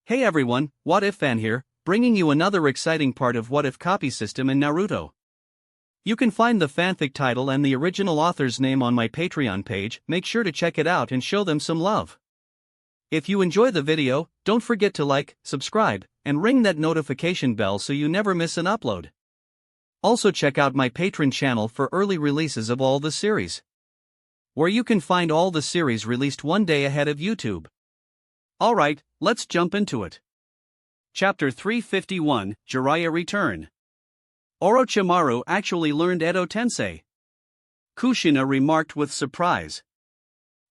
Hey everyone, What If Fan here, bringing you another exciting part of What If copy system in Naruto. You can find the fanfic title and the original author's name on my Patreon page. Make sure to check it out and show them some love. If you enjoy the video, don't forget to like, subscribe, and ring that notification bell so you never miss an upload. Also check out my Patreon channel for early releases of all the series, where you can find all the series released one day ahead of YouTube. Alright, let's jump into it. Chapter 351, Jiraiya Return. Orochimaru actually learned Edo Tensei. Kushina remarked with surprise.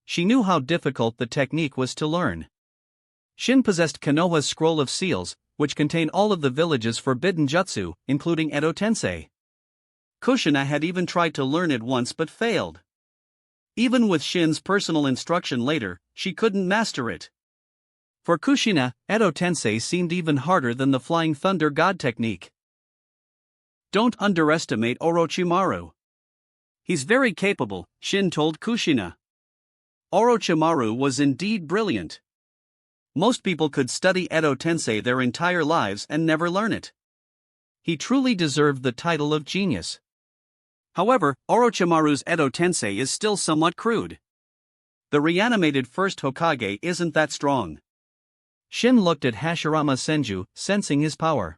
She knew how difficult the technique was to learn. Shin possessed Konoha's Scroll of Seals, which contained all of the village's forbidden jutsu, including Edo Tensei. Kushina had even tried to learn it once but failed. Even with Shin's personal instruction later, she couldn't master it. For Kushina, Edo Tensei seemed even harder than the Flying Thunder God technique. Don't underestimate Orochimaru. He's very capable, Shin told Kushina. Orochimaru was indeed brilliant. Most people could study Edo Tensei their entire lives and never learn it. He truly deserved the title of genius. However, Orochimaru's Edo Tensei is still somewhat crude. The reanimated first Hokage isn't that strong. Shin looked at Hashirama Senju, sensing his power.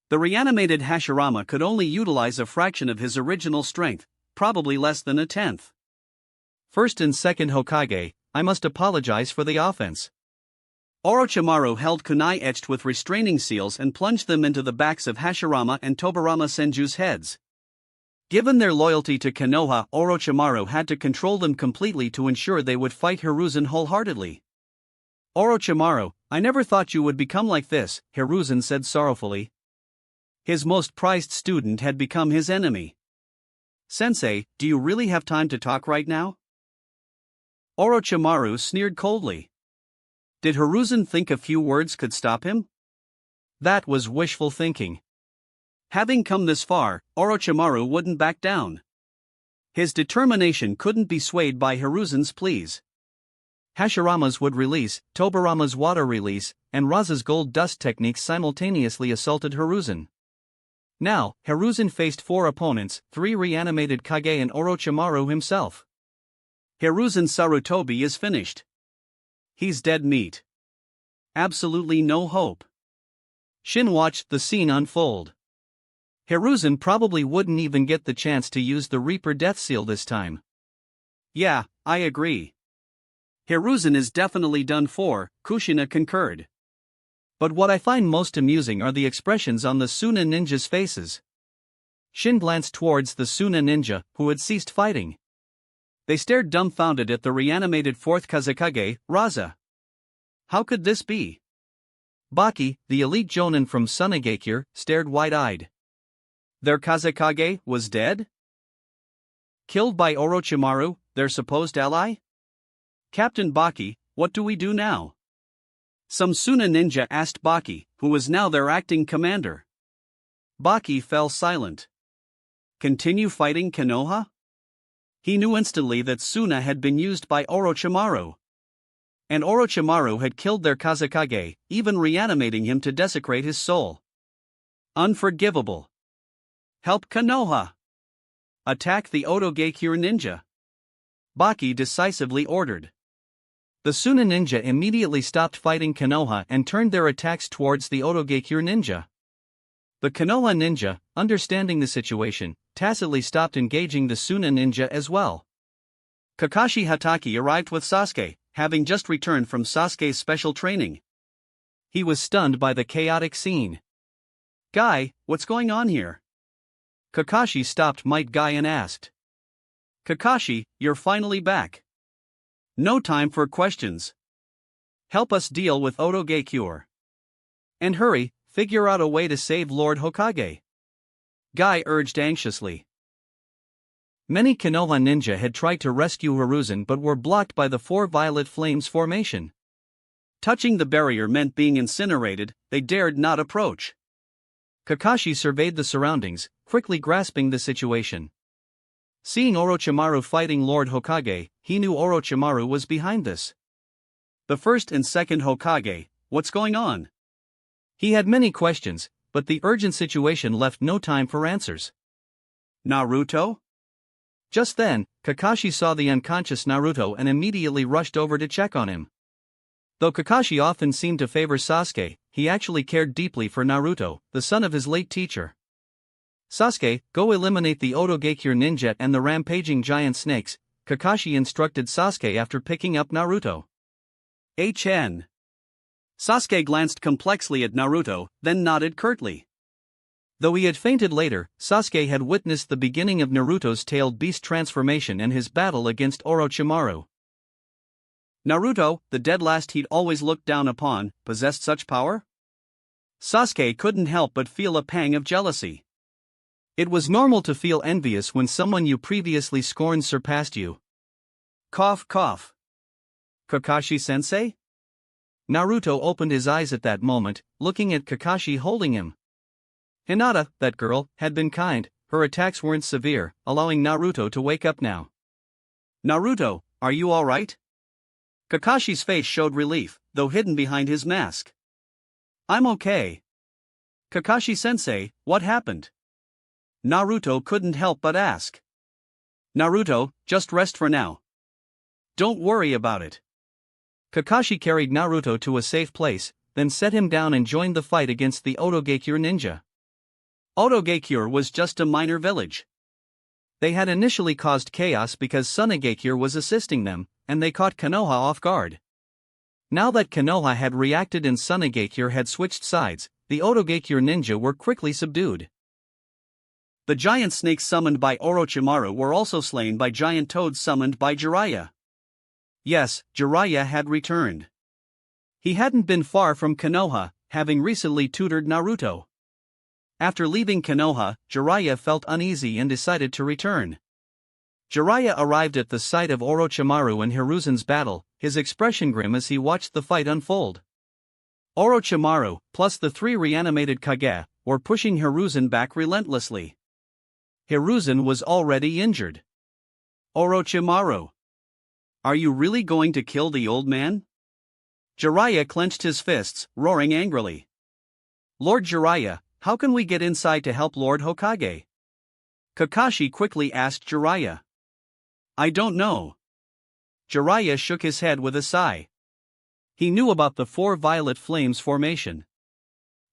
The reanimated Hashirama could only utilize a fraction of his original strength, probably less than a tenth. First and second Hokage, I must apologize for the offense. Orochimaru held kunai etched with restraining seals and plunged them into the backs of Hashirama and Tobirama Senju's heads. Given their loyalty to Konoha, Orochimaru had to control them completely to ensure they would fight Hiruzen wholeheartedly. Orochimaru, I never thought you would become like this, Hiruzen said sorrowfully. His most prized student had become his enemy. Sensei, do you really have time to talk right now? Orochimaru sneered coldly. Did Hiruzen think a few words could stop him? That was wishful thinking. Having come this far, Orochimaru wouldn't back down. His determination couldn't be swayed by Hiruzen's pleas. Hashirama's wood release, Tobirama's water release, and Raza's gold dust techniques simultaneously assaulted Hiruzen. Now, Hiruzen faced 4 opponents, 3 reanimated Kage and Orochimaru himself. Hiruzen Sarutobi is finished. He's dead meat. Absolutely no hope. Shin watched the scene unfold. Hiruzen probably wouldn't even get the chance to use the Reaper Death Seal this time. Yeah, I agree. Hiruzen is definitely done for, Kushina concurred. But what I find most amusing are the expressions on the Suna ninjas' faces. Shin glanced towards the Suna ninja, who had ceased fighting. They stared dumbfounded at the reanimated 4th Kazekage, Raza. How could this be? Baki, the elite jonin from Sunagakure, stared wide-eyed. Their Kazekage was dead? Killed by Orochimaru, their supposed ally? Captain Baki, what do we do now? Some Suna ninja asked Baki, who was now their acting commander. Baki fell silent. Continue fighting Konoha? He knew instantly that Suna had been used by Orochimaru. And Orochimaru had killed their Kazekage, even reanimating him to desecrate his soul. Unforgivable. Help Konoha! Attack the Otogakure ninja! Baki decisively ordered. The Suna ninja immediately stopped fighting Konoha and turned their attacks towards the Otogakure ninja. The Konoha ninja, understanding the situation, tacitly stopped engaging the Suna ninja as well. Kakashi Hatake arrived with Sasuke, having just returned from Sasuke's special training. He was stunned by the chaotic scene. Guy, what's going on here? Kakashi stopped Might Guy and asked. Kakashi, you're finally back. No time for questions. Help us deal with Otogakure. And hurry, figure out a way to save Lord Hokage. Guy urged anxiously. Many Konoha ninja had tried to rescue Hiruzen but were blocked by the 4 Violet Flames formation. Touching the barrier meant being incinerated, they dared not approach. Kakashi surveyed the surroundings, quickly grasping the situation. Seeing Orochimaru fighting Lord Hokage, he knew Orochimaru was behind this. The first and second Hokage, what's going on? He had many questions, but the urgent situation left no time for answers. Naruto? Just then, Kakashi saw the unconscious Naruto and immediately rushed over to check on him. Though Kakashi often seemed to favor Sasuke, he actually cared deeply for Naruto, the son of his late teacher. Sasuke, go eliminate the Otogakure ninja and the rampaging giant snakes, Kakashi instructed Sasuke after picking up Naruto. HN. Sasuke glanced complexly at Naruto, then nodded curtly. Though he had fainted later, Sasuke had witnessed the beginning of Naruto's tailed beast transformation and his battle against Orochimaru. Naruto, the dead last he'd always looked down upon, possessed such power? Sasuke couldn't help but feel a pang of jealousy. It was normal to feel envious when someone you previously scorned surpassed you. Cough cough. Kakashi-sensei? Naruto opened his eyes at that moment, looking at Kakashi holding him. Hinata, that girl, had been kind, her attacks weren't severe, allowing Naruto to wake up now. Naruto, are you alright? Kakashi's face showed relief, though hidden behind his mask. I'm okay. Kakashi-sensei, what happened? Naruto couldn't help but ask. Naruto, just rest for now. Don't worry about it. Kakashi carried Naruto to a safe place, then set him down and joined the fight against the Otogakure ninja. Otogakure was just a minor village. They had initially caused chaos because Sunagakure was assisting them, and they caught Konoha off guard. Now that Konoha had reacted and Sunagakure had switched sides, the Otogakure ninja were quickly subdued. The giant snakes summoned by Orochimaru were also slain by giant toads summoned by Jiraiya. Yes, Jiraiya had returned. He hadn't been far from Konoha, having recently tutored Naruto. After leaving Konoha, Jiraiya felt uneasy and decided to return. Jiraiya arrived at the site of Orochimaru and Hiruzen's battle, his expression grim as he watched the fight unfold. Orochimaru, plus the three reanimated Kage, were pushing Hiruzen back relentlessly. Hiruzen was already injured. Orochimaru. Are you really going to kill the old man? Jiraiya clenched his fists, roaring angrily. Lord Jiraiya, how can we get inside to help Lord Hokage? Kakashi quickly asked Jiraiya. I don't know. Jiraiya shook his head with a sigh. He knew about the four violet flames formation.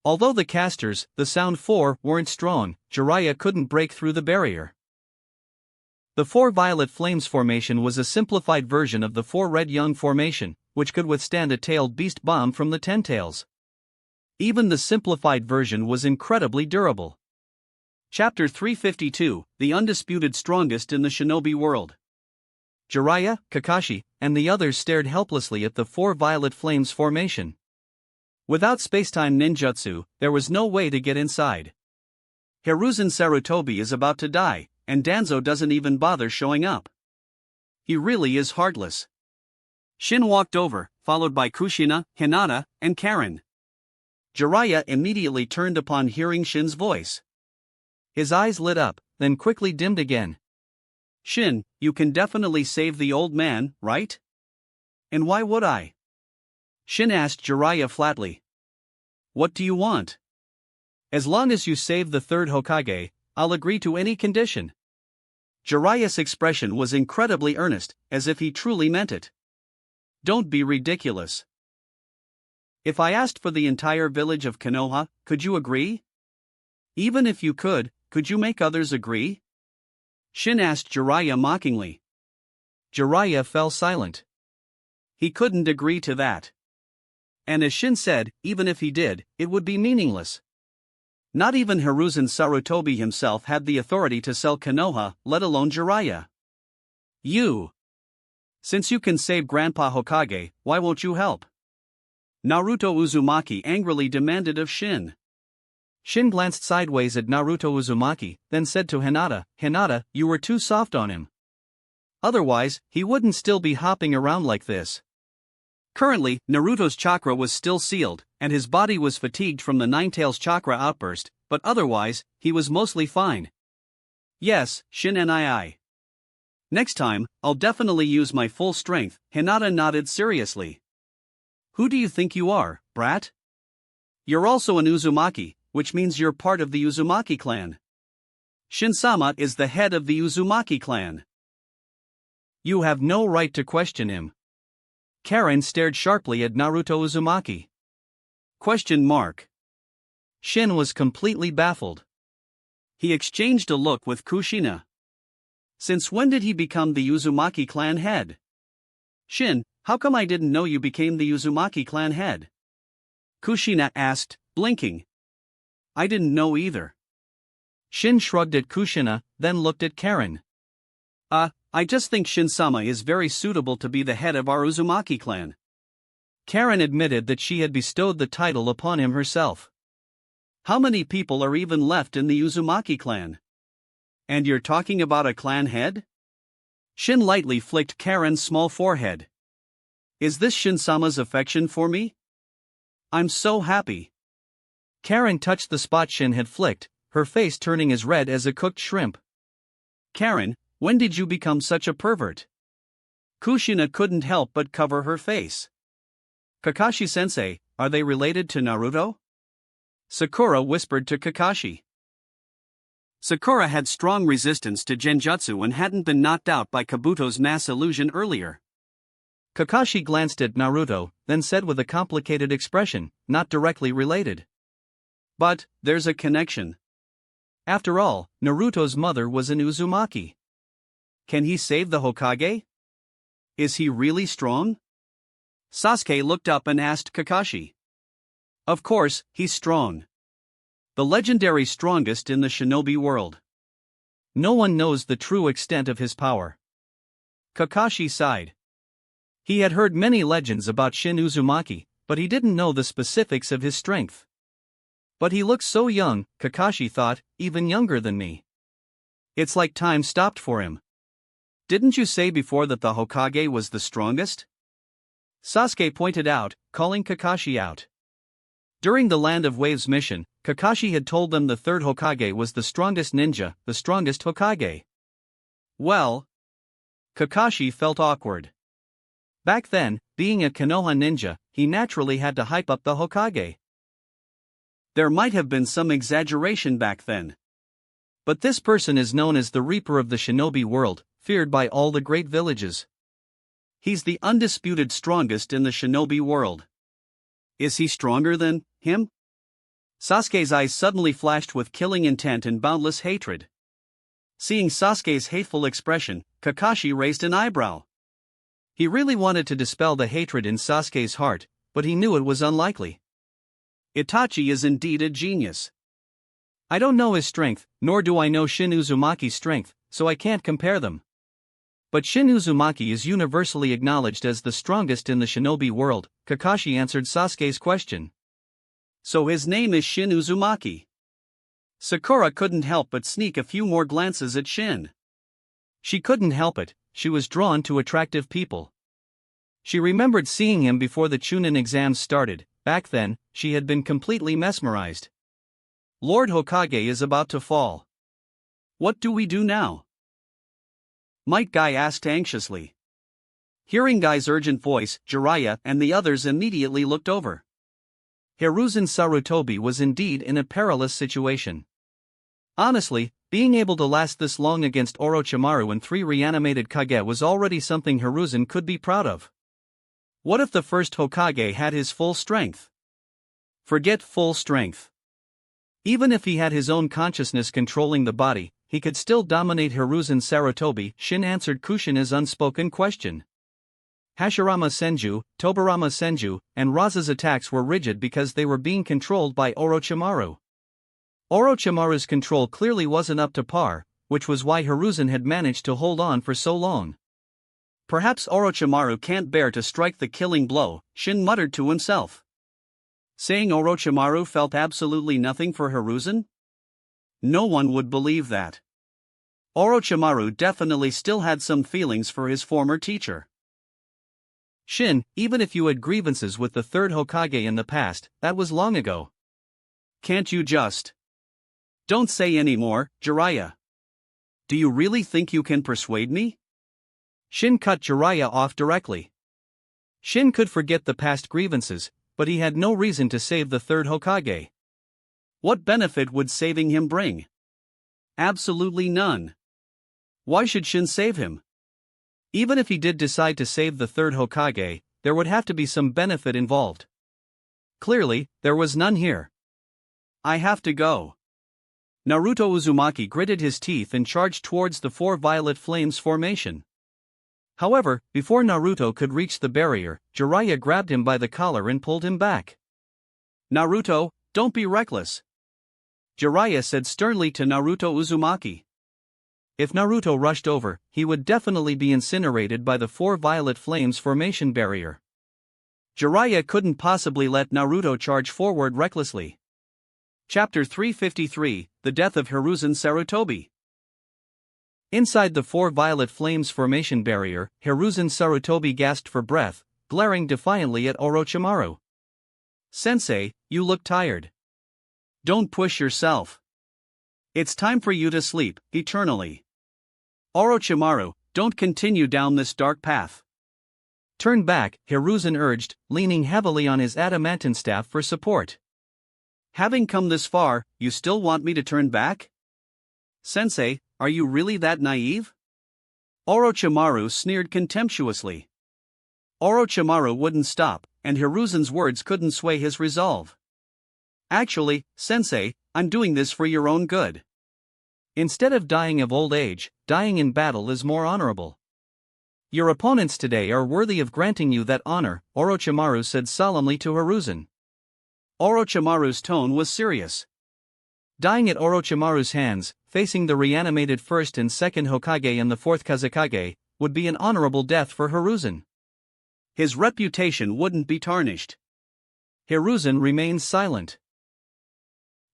Although the casters, the Sound Four, weren't strong, Jiraiya couldn't break through the barrier. The four violet flames formation was a simplified version of the four red young formation, which could withstand a tailed beast bomb from the Ten Tails. Even the simplified version was incredibly durable. Chapter 352, The Undisputed Strongest in the Shinobi World. Jiraiya, Kakashi, and the others stared helplessly at the four violet flames formation. Without spacetime ninjutsu, there was no way to get inside. Hiruzen Sarutobi is about to die, and Danzo doesn't even bother showing up. He really is heartless. Shin walked over, followed by Kushina, Hinata, and Karen. Jiraiya immediately turned upon hearing Shin's voice. His eyes lit up, then quickly dimmed again. Shin, you can definitely save the old man, right? And why would I? Shin asked Jiraiya flatly. What do you want? As long as you save the third Hokage, I'll agree to any condition. Jiraiya's expression was incredibly earnest, as if he truly meant it. Don't be ridiculous. If I asked for the entire village of Konoha, could you agree? Even if you could you make others agree? Shin asked Jiraiya mockingly. Jiraiya fell silent. He couldn't agree to that. And as Shin said, even if he did, it would be meaningless. Not even Hiruzen Sarutobi himself had the authority to sell Konoha, let alone Jiraiya. You. Since you can save Grandpa Hokage, why won't you help? Naruto Uzumaki angrily demanded of Shin. Shin glanced sideways at Naruto Uzumaki, then said to Hinata, Hinata, you were too soft on him. Otherwise, he wouldn't still be hopping around like this. Currently, Naruto's chakra was still sealed, and his body was fatigued from the Ninetales chakra outburst, but otherwise, he was mostly fine. Yes, Shin and I. Next time, I'll definitely use my full strength, Hinata nodded seriously. Who do you think you are, brat? You're also an Uzumaki, which means you're part of the Uzumaki clan. Shin-sama is the head of the Uzumaki clan. You have no right to question him. Karen stared sharply at Naruto Uzumaki. Question mark. Shin was completely baffled. He exchanged a look with Kushina. Since when did he become the Uzumaki clan head? Shin, how come I didn't know you became the Uzumaki clan head? Kushina asked, blinking. I didn't know either. Shin shrugged at Kushina, then looked at Karen. I just think Shin-sama is very suitable to be the head of our Uzumaki clan. Karen admitted that she had bestowed the title upon him herself. How many people are even left in the Uzumaki clan? And you're talking about a clan head? Shin lightly flicked Karen's small forehead. Is this Shin-sama's affection for me? I'm so happy. Karen touched the spot Shin had flicked, her face turning as red as a cooked shrimp. Karen, when did you become such a pervert? Kushina couldn't help but cover her face. Kakashi-sensei, are they related to Naruto? Sakura whispered to Kakashi. Sakura had strong resistance to genjutsu and hadn't been knocked out by Kabuto's mass illusion earlier. Kakashi glanced at Naruto, then said with a complicated expression, not directly related. But, there's a connection. After all, Naruto's mother was an Uzumaki. Can he save the Hokage? Is he really strong? Sasuke looked up and asked Kakashi. Of course, he's strong. The legendary strongest in the shinobi world. No one knows the true extent of his power. Kakashi sighed. He had heard many legends about Shin Uzumaki, but he didn't know the specifics of his strength. But he looks so young, Kakashi thought, even younger than me. It's like time stopped for him. Didn't you say before that the Hokage was the strongest? Sasuke pointed out, calling Kakashi out. During the Land of Waves mission, Kakashi had told them the third Hokage was the strongest ninja, the strongest Hokage. Well, Kakashi felt awkward. Back then, being a Konoha ninja, he naturally had to hype up the Hokage. There might have been some exaggeration back then. But this person is known as the Reaper of the Shinobi world, feared by all the great villages. He's the undisputed strongest in the Shinobi world. Is he stronger than him? Sasuke's eyes suddenly flashed with killing intent and boundless hatred. Seeing Sasuke's hateful expression, Kakashi raised an eyebrow. He really wanted to dispel the hatred in Sasuke's heart, but he knew it was unlikely. Itachi is indeed a genius. I don't know his strength, nor do I know Shin Uzumaki's strength, so I can't compare them. But Shin Uzumaki is universally acknowledged as the strongest in the shinobi world, Kakashi answered Sasuke's question. So his name is Shin Uzumaki. Sakura couldn't help but sneak a few more glances at Shin. She couldn't help it, she was drawn to attractive people. She remembered seeing him before the Chunin exams started. Back then, she had been completely mesmerized. Lord Hokage is about to fall. What do we do now? Might Guy asked anxiously. Hearing Guy's urgent voice, Jiraiya and the others immediately looked over. Hiruzen Sarutobi was indeed in a perilous situation. Honestly, being able to last this long against Orochimaru and 3 reanimated Kage was already something Hiruzen could be proud of. What if the first Hokage had his full strength? Forget full strength. Even if he had his own consciousness controlling the body, he could still dominate Hiruzen Sarutobi. Shin answered Kushina's unspoken question. Hashirama Senju, Tobirama Senju, and Raza's attacks were rigid because they were being controlled by Orochimaru. Orochimaru's control clearly wasn't up to par, which was why Hiruzen had managed to hold on for so long. Perhaps Orochimaru can't bear to strike the killing blow, Shin muttered to himself. Saying Orochimaru felt absolutely nothing for Hiruzen? No one would believe that. Orochimaru definitely still had some feelings for his former teacher. Shin, even if you had grievances with the third Hokage in the past, that was long ago. Can't you just... Don't say any more, Jiraiya. Do you really think you can persuade me? Shin cut Jiraiya off directly. Shin could forget the past grievances, but he had no reason to save the third Hokage. What benefit would saving him bring? Absolutely none. Why should Shin save him? Even if he did decide to save the third Hokage, there would have to be some benefit involved. Clearly, there was none here. I have to go. Naruto Uzumaki gritted his teeth and charged towards the four violet flames formation. However, before Naruto could reach the barrier, Jiraiya grabbed him by the collar and pulled him back. Naruto, don't be reckless, Jiraiya said sternly to Naruto Uzumaki. If Naruto rushed over, he would definitely be incinerated by the four violet flames formation barrier. Jiraiya couldn't possibly let Naruto charge forward recklessly. Chapter 353, The Death of Hiruzen Sarutobi. Inside the four violet flames formation barrier, Hiruzen Sarutobi gasped for breath, glaring defiantly at Orochimaru. Sensei, you look tired. Don't push yourself. It's time for you to sleep, eternally. Orochimaru, don't continue down this dark path. Turn back, Hiruzen urged, leaning heavily on his adamantine staff for support. Having come this far, you still want me to turn back? Sensei, are you really that naive? Orochimaru sneered contemptuously. Orochimaru wouldn't stop, and Hiruzen's words couldn't sway his resolve. Actually, Sensei, I'm doing this for your own good. Instead of dying of old age, dying in battle is more honorable. Your opponents today are worthy of granting you that honor, Orochimaru said solemnly to Hiruzen. Orochimaru's tone was serious. Dying at Orochimaru's hands, facing the reanimated first and second Hokage and the fourth Kazekage, would be an honorable death for Hiruzen. His reputation wouldn't be tarnished. Hiruzen remained silent.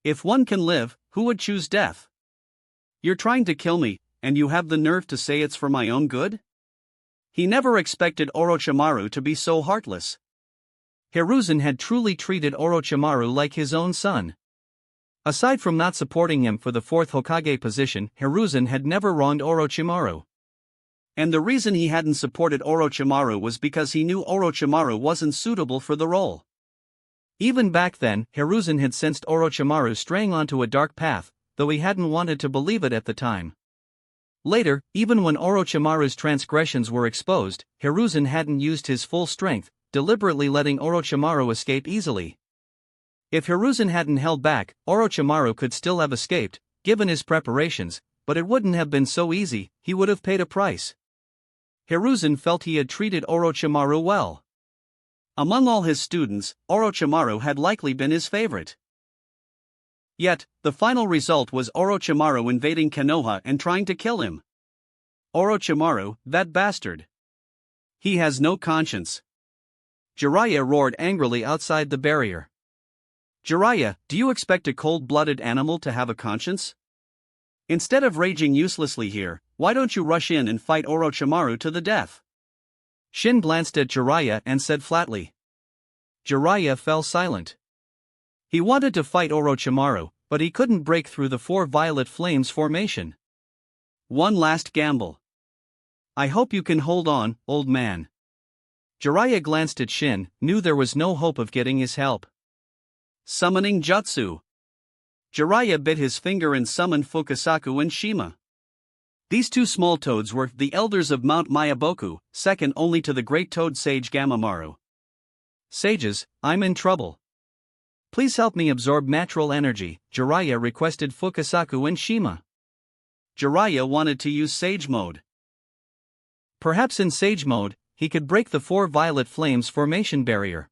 If one can live, who would choose death? You're trying to kill me, and you have the nerve to say it's for my own good? He never expected Orochimaru to be so heartless. Hiruzen had truly treated Orochimaru like his own son. Aside from not supporting him for the fourth Hokage position, Hiruzen had never wronged Orochimaru. And the reason he hadn't supported Orochimaru was because he knew Orochimaru wasn't suitable for the role. Even back then, Hiruzen had sensed Orochimaru straying onto a dark path, though he hadn't wanted to believe it at the time. Later, even when Orochimaru's transgressions were exposed, Hiruzen hadn't used his full strength, deliberately letting Orochimaru escape easily. If Hiruzen hadn't held back, Orochimaru could still have escaped, given his preparations, but it wouldn't have been so easy. He would have paid a price. Hiruzen felt he had treated Orochimaru well. Among all his students, Orochimaru had likely been his favorite. Yet, the final result was Orochimaru invading Konoha and trying to kill him. Orochimaru, that bastard. He has no conscience. Jiraiya roared angrily outside the barrier. Jiraiya, do you expect a cold-blooded animal to have a conscience? Instead of raging uselessly here, why don't you rush in and fight Orochimaru to the death? Shin glanced at Jiraiya and said flatly. Jiraiya fell silent. He wanted to fight Orochimaru, but he couldn't break through the four violet flames formation. One last gamble. I hope you can hold on, old man. Jiraiya glanced at Shin, knew there was no hope of getting his help. Summoning Jutsu. Jiraiya bit his finger and summoned Fukasaku and Shima. These two small toads were the elders of Mount Mayaboku, second only to the great toad sage Gamamaru. Sages, I'm in trouble. Please help me absorb natural energy, Jiraiya requested Fukasaku and Shima. Jiraiya wanted to use Sage Mode. Perhaps in Sage Mode, he could break the four violet flames formation barrier.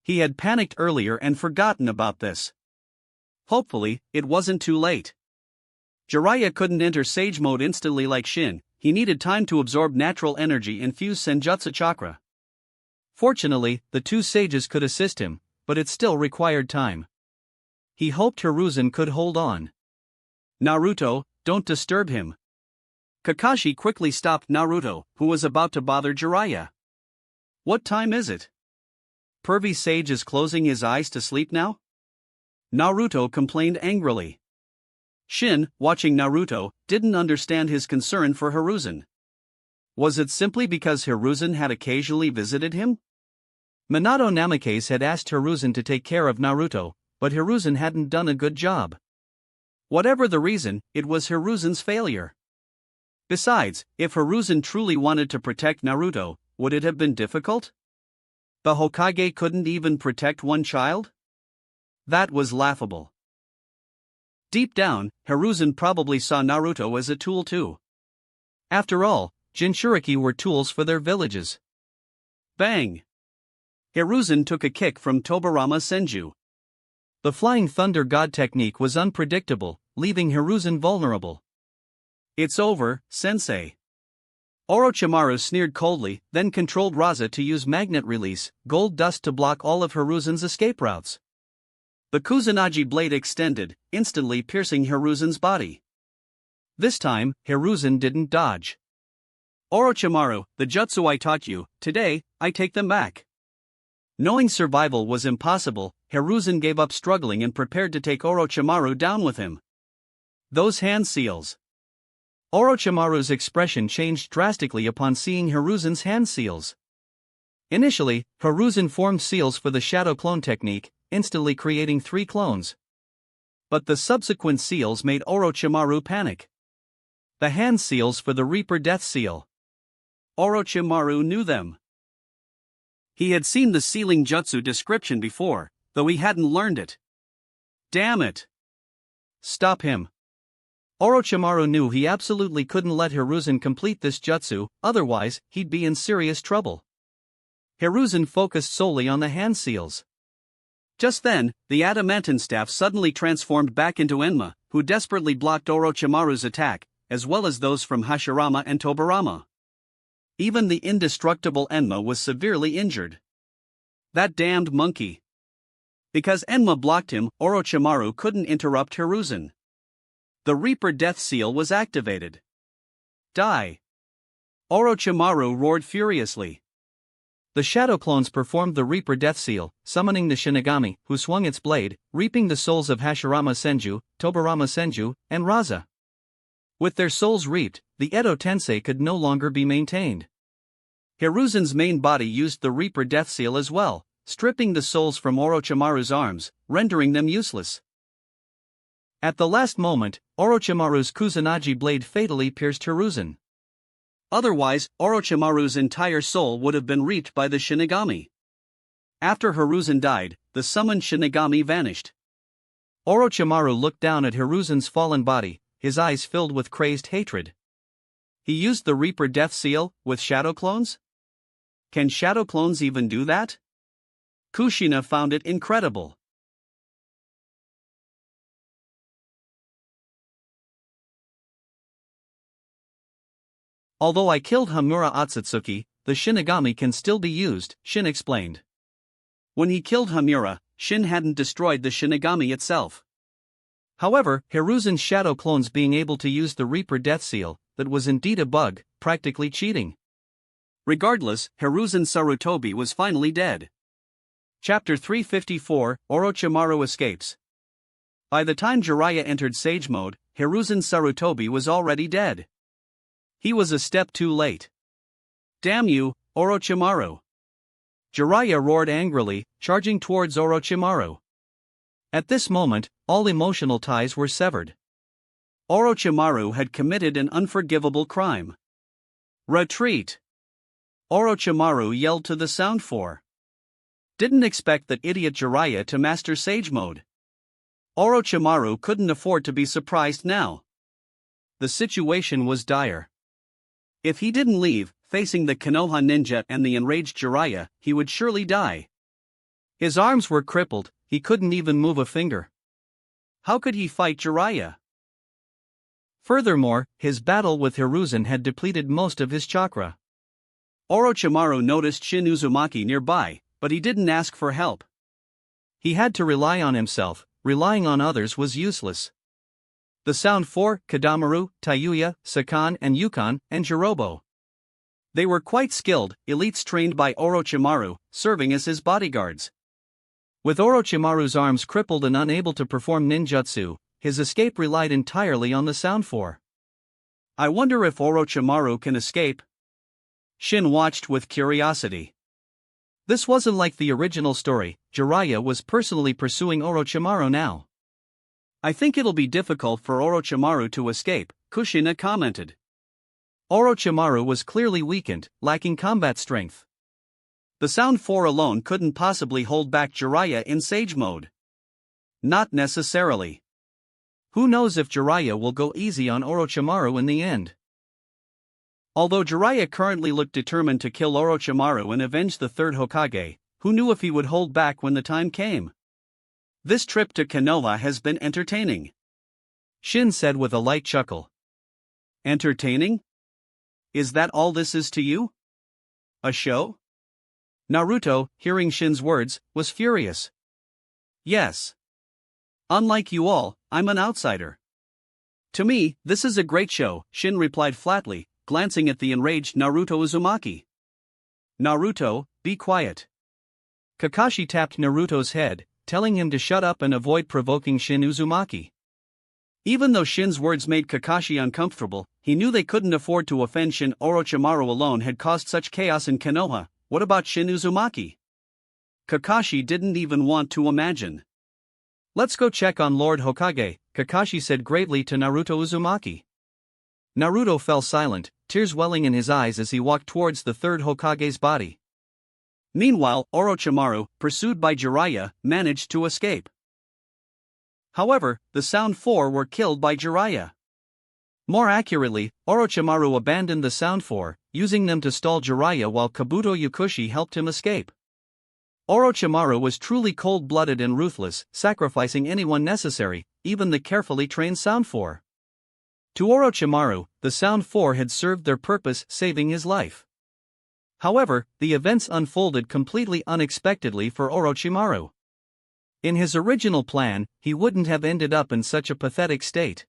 He had panicked earlier and forgotten about this. Hopefully, it wasn't too late. Jiraiya couldn't enter Sage Mode instantly like Shin, he needed time to absorb natural energy and fuse Senjutsu Chakra. Fortunately, the two sages could assist him, but it still required time. He hoped Hiruzen could hold on. Naruto, don't disturb him. Kakashi quickly stopped Naruto, who was about to bother Jiraiya. What time is it? Pervy Sage is closing his eyes to sleep now? Naruto complained angrily. Shin, watching Naruto, didn't understand his concern for Hiruzen. Was it simply because Hiruzen had occasionally visited him? Minato Namikaze had asked Hiruzen to take care of Naruto, but Hiruzen hadn't done a good job. Whatever the reason, it was Hiruzen's failure. Besides, if Hiruzen truly wanted to protect Naruto, would it have been difficult? The Hokage couldn't even protect one child? That was laughable. Deep down, Hiruzen probably saw Naruto as a tool too. After all, Jinchuriki were tools for their villages. Bang! Hiruzen took a kick from Tobirama Senju. The Flying Thunder God technique was unpredictable, leaving Hiruzen vulnerable. It's over, sensei. Orochimaru sneered coldly, then controlled Raza to use magnet release, gold dust to block all of Hiruzen's escape routes. The Kusanagi blade extended, instantly piercing Hiruzen's body. This time, Hiruzen didn't dodge. Orochimaru, the jutsu I taught you, today, I take them back. Knowing survival was impossible, Hiruzen gave up struggling and prepared to take Orochimaru down with him. Those hand seals. Orochimaru's expression changed drastically upon seeing Hiruzen's hand seals. Initially, Hiruzen formed seals for the shadow clone technique, instantly creating 3 clones. But the subsequent seals made Orochimaru panic. The hand seals for the Reaper Death Seal. Orochimaru knew them. He had seen the sealing jutsu description before, though he hadn't learned it. Damn it! Stop him. Orochimaru knew he absolutely couldn't let Hiruzen complete this jutsu, otherwise, he'd be in serious trouble. Hiruzen focused solely on the hand seals. Just then, the adamantine staff suddenly transformed back into Enma, who desperately blocked Orochimaru's attack, as well as those from Hashirama and Tobirama. Even the indestructible Enma was severely injured. That damned monkey. Because Enma blocked him, Orochimaru couldn't interrupt Hiruzen. The Reaper Death Seal was activated. Die! Orochimaru roared furiously. The Shadow Clones performed the Reaper Death Seal, summoning the Shinigami, who swung its blade, reaping the souls of Hashirama Senju, Tobirama Senju, and Raza. With their souls reaped, the Edo Tensei could no longer be maintained. Hiruzen's main body used the Reaper Death Seal as well, stripping the souls from Orochimaru's arms, rendering them useless. At the last moment, Orochimaru's Kusanagi blade fatally pierced Hiruzen. Otherwise, Orochimaru's entire soul would have been reaped by the Shinigami. After Hiruzen died, the summoned Shinigami vanished. Orochimaru looked down at Hiruzen's fallen body, his eyes filled with crazed hatred. He used the Reaper Death Seal, with Shadow Clones? Can Shadow Clones even do that? Kushina found it incredible. Although I killed Hamura Otsutsuki, the Shinigami can still be used, Shin explained. When he killed Hamura, Shin hadn't destroyed the Shinigami itself. However, Hiruzen's shadow clones being able to use the Reaper Death Seal, that was indeed a bug, practically cheating. Regardless, Hiruzen Sarutobi was finally dead. Chapter 354, Orochimaru Escapes. By the time Jiraiya entered Sage Mode, Hiruzen Sarutobi was already dead. He was a step too late. Damn you, Orochimaru! Jiraiya roared angrily, charging towards Orochimaru. At this moment, all emotional ties were severed. Orochimaru had committed an unforgivable crime. Retreat! Orochimaru yelled to the Sound 4. Didn't expect that idiot Jiraiya to master Sage Mode. Orochimaru couldn't afford to be surprised now. The situation was dire. If he didn't leave, facing the Konoha ninja and the enraged Jiraiya, he would surely die. His arms were crippled, he couldn't even move a finger. How could he fight Jiraiya? Furthermore, his battle with Hiruzen had depleted most of his chakra. Orochimaru noticed Shin Uzumaki nearby, but he didn't ask for help. He had to rely on himself, relying on others was useless. The Sound 4, Kadamaru, Tayuya, Sakan and Yukon, and Jirobo. They were quite skilled, elites trained by Orochimaru, serving as his bodyguards. With Orochimaru's arms crippled and unable to perform ninjutsu, his escape relied entirely on the Sound 4. I wonder if Orochimaru can escape. Shin watched with curiosity. This wasn't like the original story. Jiraiya was personally pursuing Orochimaru now. I think it'll be difficult for Orochimaru to escape, Kushina commented. Orochimaru was clearly weakened, lacking combat strength. The Sound 4 alone couldn't possibly hold back Jiraiya in Sage Mode. Not necessarily. Who knows if Jiraiya will go easy on Orochimaru in the end. Although Jiraiya currently looked determined to kill Orochimaru and avenge the third Hokage, who knew if he would hold back when the time came? This trip to Konoha has been entertaining, Shin said with a light chuckle. Entertaining? Is that all this is to you? A show? Naruto, hearing Shin's words, was furious. Yes. Unlike you all, I'm an outsider. To me, this is a great show, Shin replied flatly, glancing at the enraged Naruto Uzumaki. Naruto, be quiet. Kakashi tapped Naruto's head, telling him to shut up and avoid provoking Shin Uzumaki. Even though Shin's words made Kakashi uncomfortable, he knew they couldn't afford to offend Shin. Orochimaru alone had caused such chaos in Konoha. What about Shin Uzumaki? Kakashi didn't even want to imagine. Let's go check on Lord Hokage, Kakashi said gravely to Naruto Uzumaki. Naruto fell silent, tears welling in his eyes as he walked towards the third Hokage's body. Meanwhile, Orochimaru, pursued by Jiraiya, managed to escape. However, the Sound 4 were killed by Jiraiya. More accurately, Orochimaru abandoned the Sound 4, using them to stall Jiraiya while Kabuto Yakushi helped him escape. Orochimaru was truly cold-blooded and ruthless, sacrificing anyone necessary, even the carefully trained Sound 4. To Orochimaru, the Sound 4 had served their purpose, saving his life. However, the events unfolded completely unexpectedly for Orochimaru. In his original plan, he wouldn't have ended up in such a pathetic state.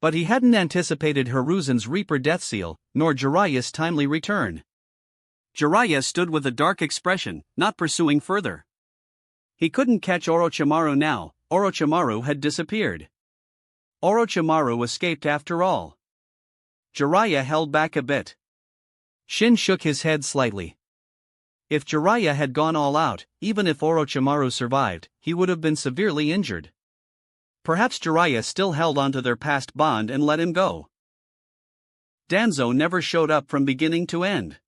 But he hadn't anticipated Hiruzen's Reaper Death Seal, nor Jiraiya's timely return. Jiraiya stood with a dark expression, not pursuing further. He couldn't catch Orochimaru now. Orochimaru had disappeared. Orochimaru escaped after all. Jiraiya held back a bit. Shin shook his head slightly. If Jiraiya had gone all out, even if Orochimaru survived, he would have been severely injured. Perhaps Jiraiya still held onto their past bond and let him go. Danzo never showed up from beginning to end.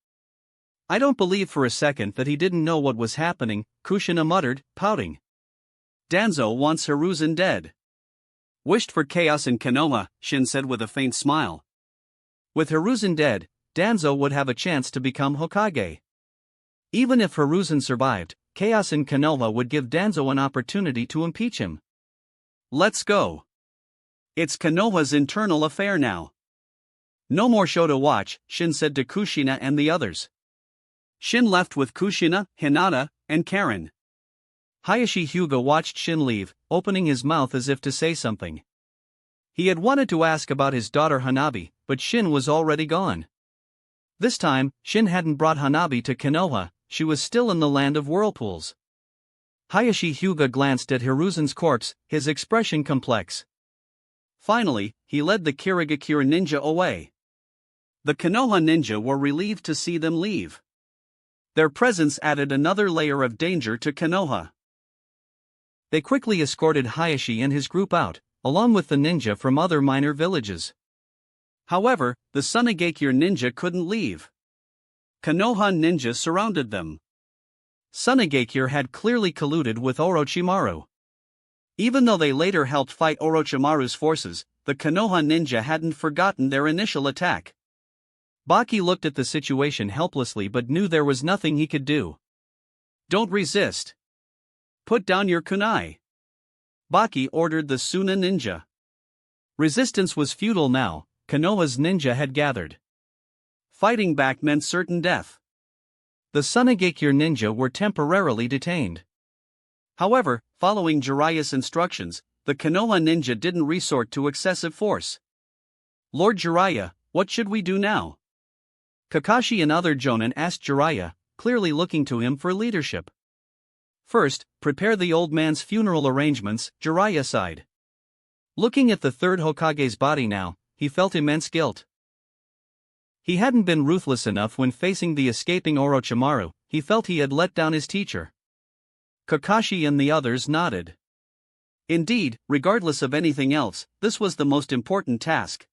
I don't believe for a second that he didn't know what was happening, Kushina muttered, pouting. Danzo wants Hiruzen dead. Wished for chaos in Konoha, Shin said with a faint smile. With Hiruzen dead, Danzo would have a chance to become Hokage. Even if Hiruzen survived, chaos in Konoha would give Danzo an opportunity to impeach him. Let's go. It's Konoha's internal affair now. No more show to watch, Shin said to Kushina and the others. Shin left with Kushina, Hinata, and Karen. Hayashi Hyuga watched Shin leave, opening his mouth as if to say something. He had wanted to ask about his daughter Hanabi, but Shin was already gone. This time, Shin hadn't brought Hanabi to Konoha, she was still in the land of whirlpools. Hayashi Hyuga glanced at Hiruzen's corpse, his expression complex. Finally, he led the Kirigakure ninja away. The Konoha ninja were relieved to see them leave. Their presence added another layer of danger to Konoha. They quickly escorted Hayashi and his group out, along with the ninja from other minor villages. However, the Sunigakure ninja couldn't leave. Konoha ninja surrounded them. Sunigakure had clearly colluded with Orochimaru. Even though they later helped fight Orochimaru's forces, the Konoha ninja hadn't forgotten their initial attack. Baki looked at the situation helplessly but knew there was nothing he could do. Don't resist. Put down your kunai. Baki ordered the Suna ninja. Resistance was futile now, Konoha's ninja had gathered. Fighting back meant certain death. The Sunigakure ninja were temporarily detained. However, following Jiraiya's instructions, the Konoha ninja didn't resort to excessive force. Lord Jiraiya, what should we do now? Kakashi and other Jonin asked Jiraiya, clearly looking to him for leadership. First, prepare the old man's funeral arrangements, Jiraiya sighed. Looking at the third Hokage's body now, he felt immense guilt. He hadn't been ruthless enough when facing the escaping Orochimaru. He felt he had let down his teacher. Kakashi and the others nodded. Indeed, regardless of anything else, this was the most important task.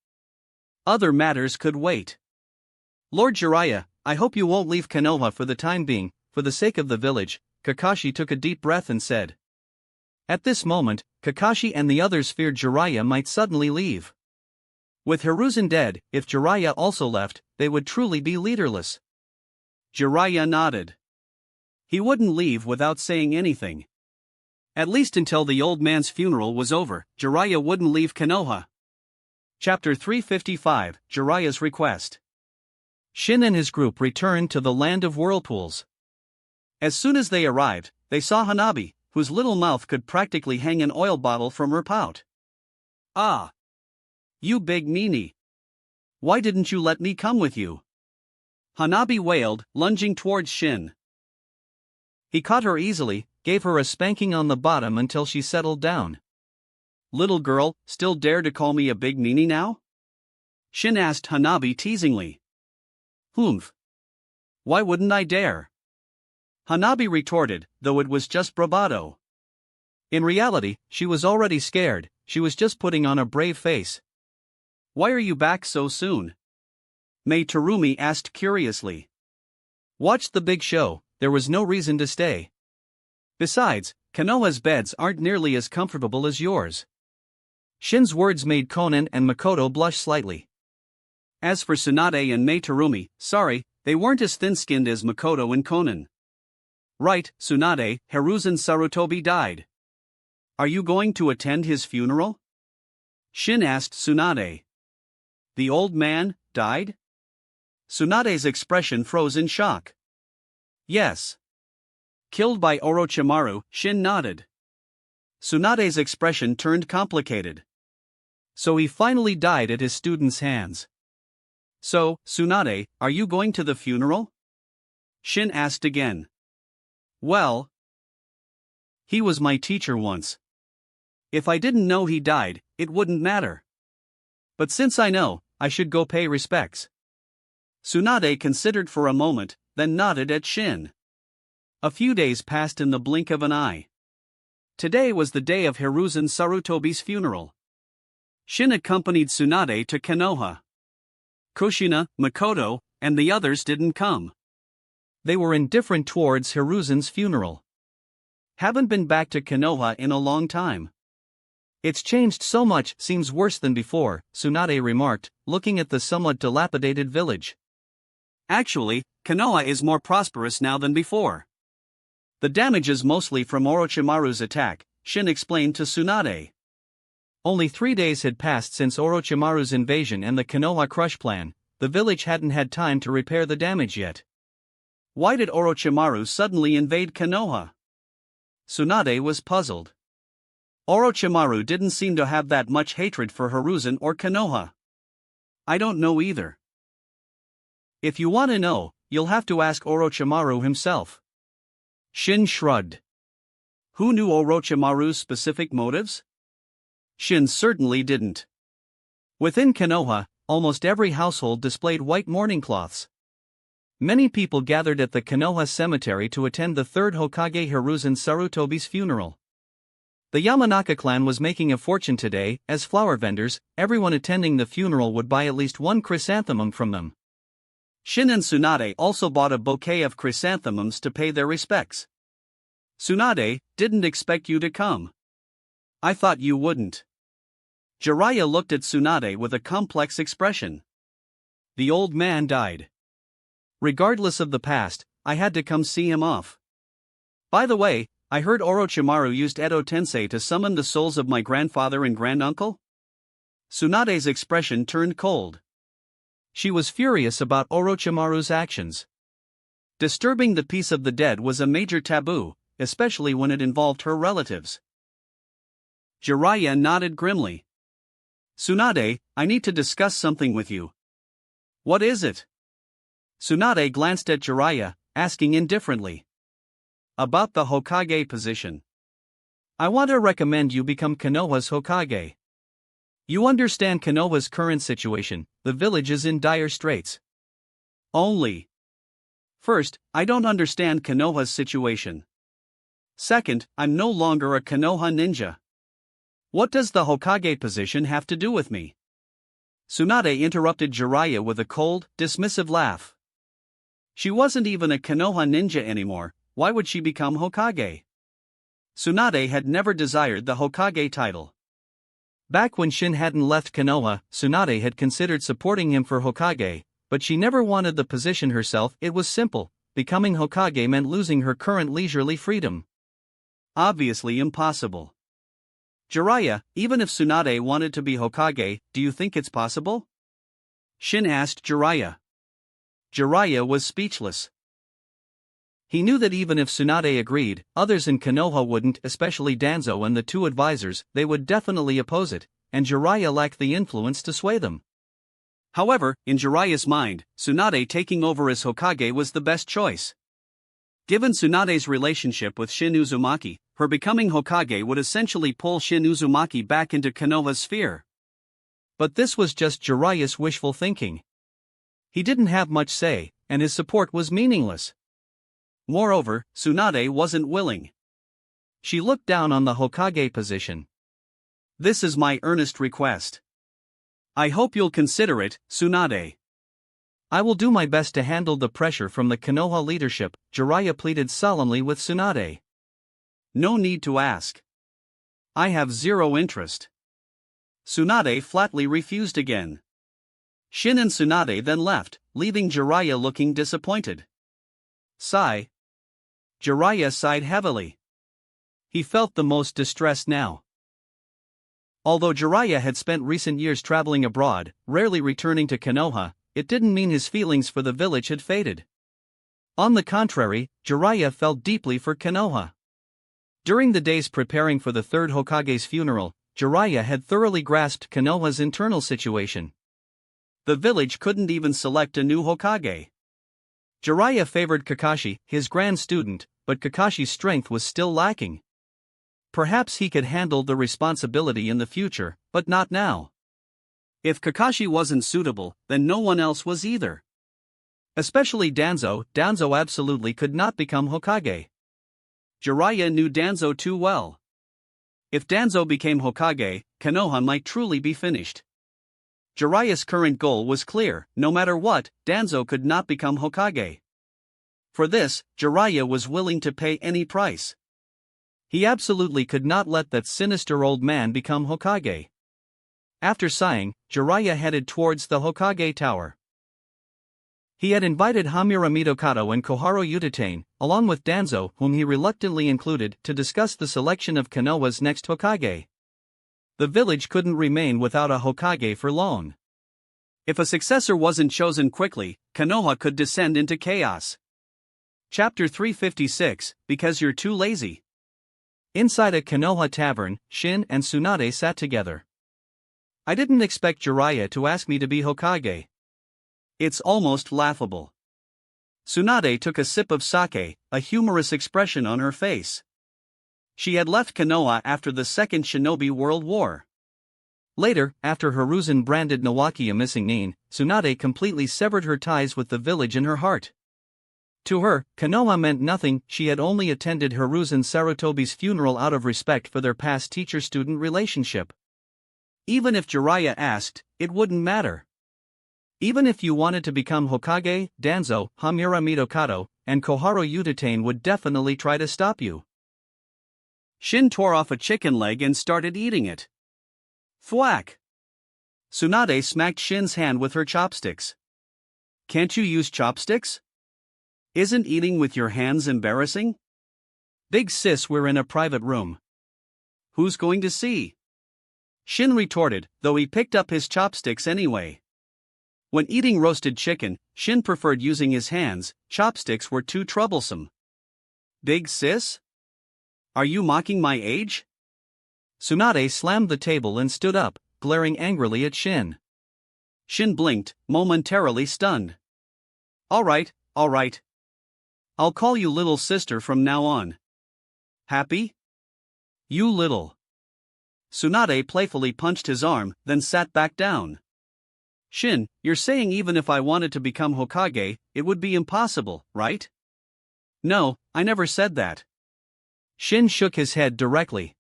Other matters could wait. Lord Jiraiya, I hope you won't leave Konoha for the time being. For the sake of the village, Kakashi took a deep breath and said. At this moment, Kakashi and the others feared Jiraiya might suddenly leave. With Hiruzen dead, if Jiraiya also left, they would truly be leaderless. Jiraiya nodded. He wouldn't leave without saying anything. At least until the old man's funeral was over, Jiraiya wouldn't leave Konoha. Chapter 355, Jiraiya's Request. Shin and his group returned to the land of whirlpools. As soon as they arrived, they saw Hanabi, whose little mouth could practically hang an oil bottle from her pout. Ah! You big meanie! Why didn't you let me come with you? Hanabi wailed, lunging towards Shin. He caught her easily, gave her a spanking on the bottom until she settled down. Little girl, still dare to call me a big meanie now? Shin asked Hanabi teasingly. Humph! Why wouldn't I dare? Hanabi retorted, though it was just bravado. In reality, she was already scared. She was just putting on a brave face. Why are you back so soon? Mei Terumi asked curiously. Watched the big show, there was no reason to stay. Besides, Konoha's beds aren't nearly as comfortable as yours. Shin's words made Konan and Makoto blush slightly. As for Tsunade and Mei Terumi, sorry, they weren't as thin-skinned as Makoto and Konan. Right, Tsunade, Hiruzen Sarutobi died. Are you going to attend his funeral? Shin asked Tsunade. The old man died? Tsunade's expression froze in shock. Yes. Killed by Orochimaru, Shin nodded. Tsunade's expression turned complicated. So he finally died at his student's hands. So, Tsunade, are you going to the funeral? Shin asked again. Well, he was my teacher once. If I didn't know he died, it wouldn't matter. But since I know, I should go pay respects. Tsunade considered for a moment, then nodded at Shin. A few days passed in the blink of an eye. Today was the day of Hiruzen Sarutobi's funeral. Shin accompanied Tsunade to Konoha. Kushina, Makoto, and the others didn't come. They were indifferent towards Hiruzen's funeral. Haven't been back to Konoha in a long time. It's changed so much, seems worse than before, Tsunade remarked, looking at the somewhat dilapidated village. Actually, Konoha is more prosperous now than before. The damage is mostly from Orochimaru's attack, Shin explained to Tsunade. Only 3 days had passed since Orochimaru's invasion and the Konoha Crush plan. The village hadn't had time to repair the damage yet. Why did Orochimaru suddenly invade Konoha? Tsunade was puzzled. Orochimaru didn't seem to have that much hatred for Hiruzen or Konoha. I don't know either. If you want to know, you'll have to ask Orochimaru himself. Shin shrugged. Who knew Orochimaru's specific motives? Shin certainly didn't. Within Konoha, almost every household displayed white mourning cloths. Many people gathered at the Konoha cemetery to attend the third Hokage Hiruzen Sarutobi's funeral. The Yamanaka clan was making a fortune today. As flower vendors, everyone attending the funeral would buy at least one chrysanthemum from them. Shin and Tsunade also bought a bouquet of chrysanthemums to pay their respects. Tsunade, didn't expect you to come. I thought you wouldn't. Jiraiya looked at Tsunade with a complex expression. The old man died. Regardless of the past, I had to come see him off. By the way, I heard Orochimaru used Edo Tensei to summon the souls of my grandfather and granduncle? Tsunade's expression turned cold. She was furious about Orochimaru's actions. Disturbing the peace of the dead was a major taboo, especially when it involved her relatives. Jiraiya nodded grimly. Tsunade, I need to discuss something with you. What is it? Tsunade glanced at Jiraiya, asking indifferently. About the Hokage position. I want to recommend you become Konoha's Hokage. You understand Konoha's current situation, the village is in dire straits. Only. First, I don't understand Konoha's situation. Second, I'm no longer a Konoha ninja. What does the Hokage position have to do with me? Tsunade interrupted Jiraiya with a cold, dismissive laugh. She wasn't even a Konoha ninja anymore, why would she become Hokage? Tsunade had never desired the Hokage title. Back when Shin hadn't left Konoha, Tsunade had considered supporting him for Hokage, but she never wanted the position herself. It was simple, becoming Hokage meant losing her current leisurely freedom. Obviously impossible. Jiraiya, even if Tsunade wanted to be Hokage, do you think it's possible? Shin asked Jiraiya. Jiraiya was speechless. He knew that even if Tsunade agreed, others in Konoha wouldn't, especially Danzo and the two advisors. They would definitely oppose it, and Jiraiya lacked the influence to sway them. However, in Jiraiya's mind, Tsunade taking over as Hokage was the best choice. Given Tsunade's relationship with Shin Uzumaki, her becoming Hokage would essentially pull Shin Uzumaki back into Konoha's sphere. But this was just Jiraiya's wishful thinking. He didn't have much say, and his support was meaningless. Moreover, Tsunade wasn't willing. She looked down on the Hokage position. This is my earnest request. I hope you'll consider it, Tsunade. I will do my best to handle the pressure from the Konoha leadership, Jiraiya pleaded solemnly with Tsunade. No need to ask. I have zero interest. Tsunade flatly refused again. Shin and Tsunade then left, leaving Jiraiya looking disappointed. Sigh. Jiraiya sighed heavily. He felt the most distressed now. Although Jiraiya had spent recent years traveling abroad, rarely returning to Konoha, it didn't mean his feelings for the village had faded. On the contrary, Jiraiya felt deeply for Konoha. During the days preparing for the third Hokage's funeral, Jiraiya had thoroughly grasped Konoha's internal situation. The village couldn't even select a new Hokage. Jiraiya favored Kakashi, his grand student, but Kakashi's strength was still lacking. Perhaps he could handle the responsibility in the future, but not now. If Kakashi wasn't suitable, then no one else was either. Especially Danzo. Danzo absolutely could not become Hokage. Jiraiya knew Danzo too well. If Danzo became Hokage, Konoha might truly be finished. Jiraiya's current goal was clear: no matter what, Danzo could not become Hokage. For this, Jiraiya was willing to pay any price. He absolutely could not let that sinister old man become Hokage. After sighing, Jiraiya headed towards the Hokage Tower. He had invited Hamura Mitokado and Koharu Utatane, along with Danzo, whom he reluctantly included, to discuss the selection of Konoha's next Hokage. The village couldn't remain without a Hokage for long. If a successor wasn't chosen quickly, Konoha could descend into chaos. Chapter 356, Because You're Too Lazy. Inside a Konoha tavern, Shin and Tsunade sat together. I didn't expect Jiraiya to ask me to be Hokage. It's almost laughable. Tsunade took a sip of sake, a humorous expression on her face. She had left Konoha after the Second Shinobi World War. Later, after Hiruzen branded Nawaki a missing nin, Tsunade completely severed her ties with the village in her heart. To her, Konoha meant nothing. She had only attended Hiruzen Sarutobi's funeral out of respect for their past teacher-student relationship. Even if Jiraiya asked, it wouldn't matter. Even if you wanted to become Hokage, Danzo, Hamura Mitokado, and Koharu Utatane would definitely try to stop you. Shin tore off a chicken leg and started eating it. Thwack! Tsunade smacked Shin's hand with her chopsticks. Can't you use chopsticks? Isn't eating with your hands embarrassing? Big sis, we're in a private room. Who's going to see? Shin retorted, though he picked up his chopsticks anyway. When eating roasted chicken, Shin preferred using his hands. Chopsticks were too troublesome. Big sis? Are you mocking my age? Tsunade slammed the table and stood up, glaring angrily at Shin. Shin blinked, momentarily stunned. All right. I'll call you little sister from now on. Happy? You little. Tsunade playfully punched his arm, then sat back down. Shin, you're saying even if I wanted to become Hokage, it would be impossible, right? No, I never said that. Shin shook his head directly.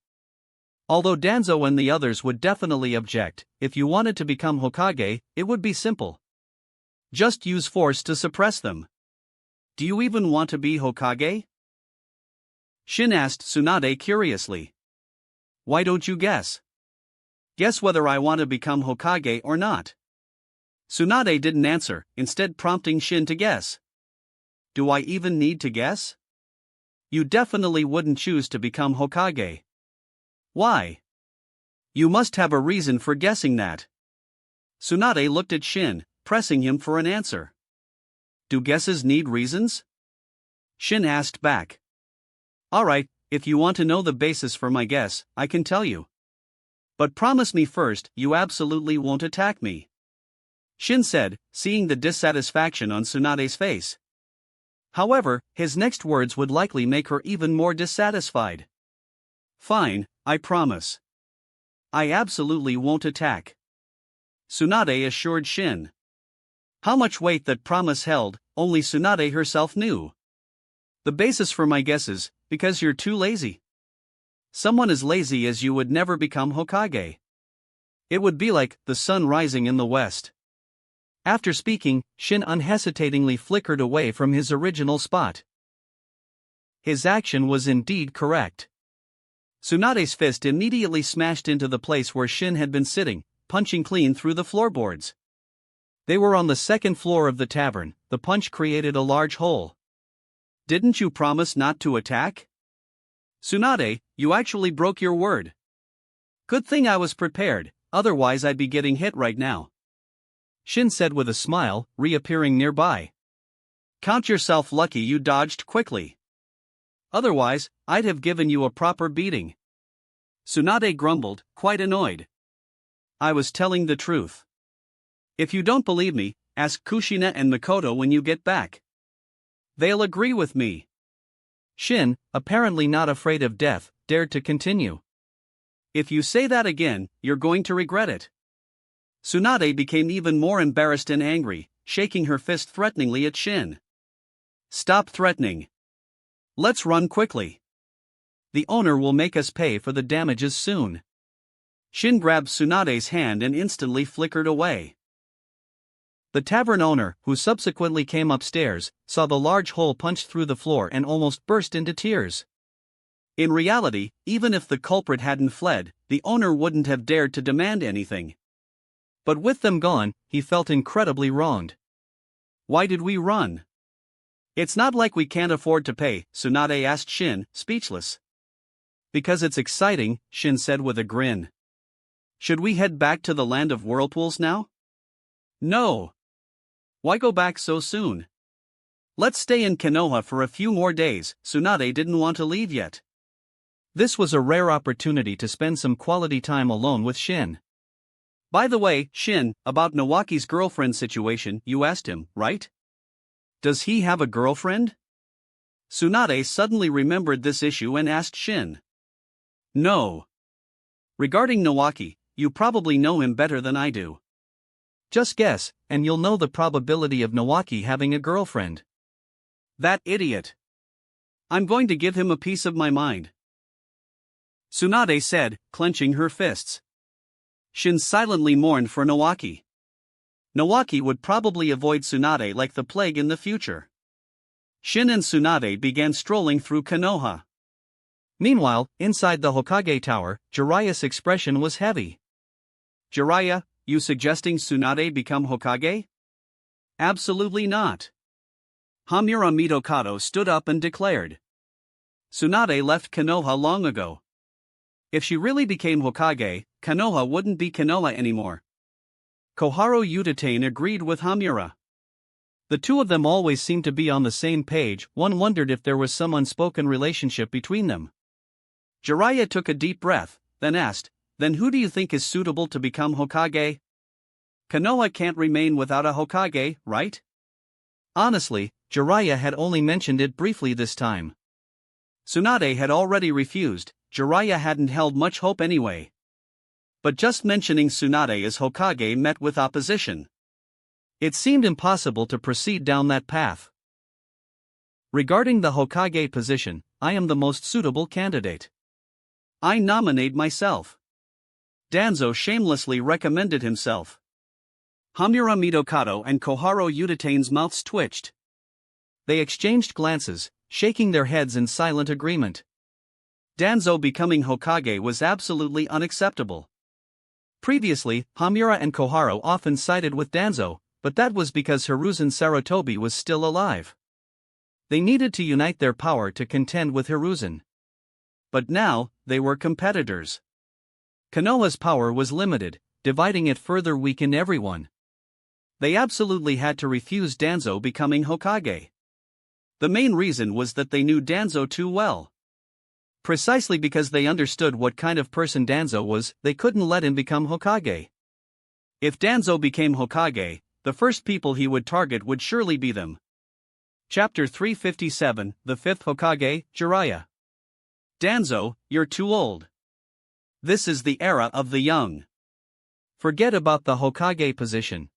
Although Danzo and the others would definitely object, if you wanted to become Hokage, it would be simple. Just use force to suppress them. Do you even want to be Hokage? Shin asked Tsunade curiously. Why don't you guess? Guess whether I want to become Hokage or not. Tsunade didn't answer, instead prompting Shin to guess. Do I even need to guess? You definitely wouldn't choose to become Hokage. Why? You must have a reason for guessing that. Tsunade looked at Shin, pressing him for an answer. Do guesses need reasons? Shin asked back. Alright, if you want to know the basis for my guess, I can tell you. But promise me first, you absolutely won't attack me. Shin said, seeing the dissatisfaction on Tsunade's face. However, his next words would likely make her even more dissatisfied. Fine, I promise. I absolutely won't attack. Tsunade assured Shin. How much weight that promise held, only Tsunade herself knew. The basis for my guesses, because you're too lazy. Someone as lazy as you would never become Hokage. It would be like the sun rising in the west. After speaking, Shin unhesitatingly flickered away from his original spot. His action was indeed correct. Tsunade's fist immediately smashed into the place where Shin had been sitting, punching clean through the floorboards. They were on the second floor of the tavern. The punch created a large hole. Didn't you promise not to attack? Tsunade, you actually broke your word. Good thing I was prepared, otherwise I'd be getting hit right now. Shin said with a smile, reappearing nearby. Count yourself lucky you dodged quickly. Otherwise, I'd have given you a proper beating. Tsunade grumbled, quite annoyed. I was telling the truth. If you don't believe me, ask Kushina and Mikoto when you get back. They'll agree with me. Shin, apparently not afraid of death, dared to continue. If you say that again, you're going to regret it. Tsunade became even more embarrassed and angry, shaking her fist threateningly at Shin. Stop threatening. Let's run quickly. The owner will make us pay for the damages soon. Shin grabbed Tsunade's hand and instantly flickered away. The tavern owner, who subsequently came upstairs, saw the large hole punched through the floor and almost burst into tears. In reality, even if the culprit hadn't fled, the owner wouldn't have dared to demand anything. But with them gone, he felt incredibly wronged. Why did we run? It's not like we can't afford to pay, Tsunade asked Shin, speechless. Because it's exciting, Shin said with a grin. Should we head back to the land of whirlpools now? No. Why go back so soon? Let's stay in Konoha for a few more days. Tsunade didn't want to leave yet. This was a rare opportunity to spend some quality time alone with Shin. By the way, Shin, about Nawaki's girlfriend situation, you asked him, right? Does he have a girlfriend? Tsunade suddenly remembered this issue and asked Shin. No. Regarding Nawaki, you probably know him better than I do. Just guess, and you'll know the probability of Nawaki having a girlfriend. That idiot. I'm going to give him a piece of my mind. Tsunade said, clenching her fists. Shin silently mourned for Nawaki. Nawaki would probably avoid Tsunade like the plague in the future. Shin and Tsunade began strolling through Konoha. Meanwhile, inside the Hokage Tower, Jiraiya's expression was heavy. Jiraiya, you suggesting Tsunade become Hokage? Absolutely not. Hamura Mitokado stood up and declared. Tsunade left Konoha long ago. If she really became Hokage, Konoha wouldn't be Konoha anymore. Koharu Utatane agreed with Hamura. The two of them always seemed to be on the same page. One wondered if there was some unspoken relationship between them. Jiraiya took a deep breath, then asked, then who do you think is suitable to become Hokage? Konoha can't remain without a Hokage, right? Honestly, Jiraiya had only mentioned it briefly this time. Tsunade had already refused. Jiraiya hadn't held much hope anyway. But just mentioning Tsunade as Hokage met with opposition. It seemed impossible to proceed down that path. Regarding the Hokage position, I am the most suitable candidate. I nominate myself. Danzo shamelessly recommended himself. Hamura Mitokado and Koharu Yutate's mouths twitched. They exchanged glances, shaking their heads in silent agreement. Danzo becoming Hokage was absolutely unacceptable. Previously, Hamura and Koharu often sided with Danzo, but that was because Hiruzen Sarutobi was still alive. They needed to unite their power to contend with Hiruzen. But now, they were competitors. Konoha's power was limited, dividing it further weakened everyone. They absolutely had to refuse Danzo becoming Hokage. The main reason was that they knew Danzo too well. Precisely because they understood what kind of person Danzo was, they couldn't let him become Hokage. If Danzo became Hokage, the first people he would target would surely be them. Chapter 357, The Fifth Hokage, Jiraiya. Danzo, you're too old. This is the era of the young. Forget about the Hokage position.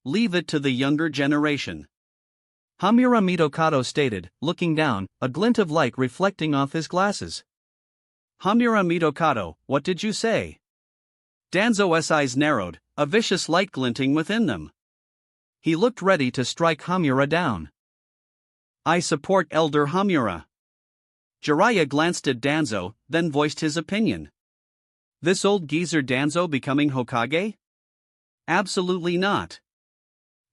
Leave it to the younger generation. Hamura Mitokado stated, looking down, a glint of light reflecting off his glasses. Hamura Mitokado, what did you say? Danzo's eyes narrowed, a vicious light glinting within them. He looked ready to strike Hamura down. I support Elder Hamura. Jiraiya glanced at Danzo, then voiced his opinion. This old geezer Danzo becoming Hokage? Absolutely not.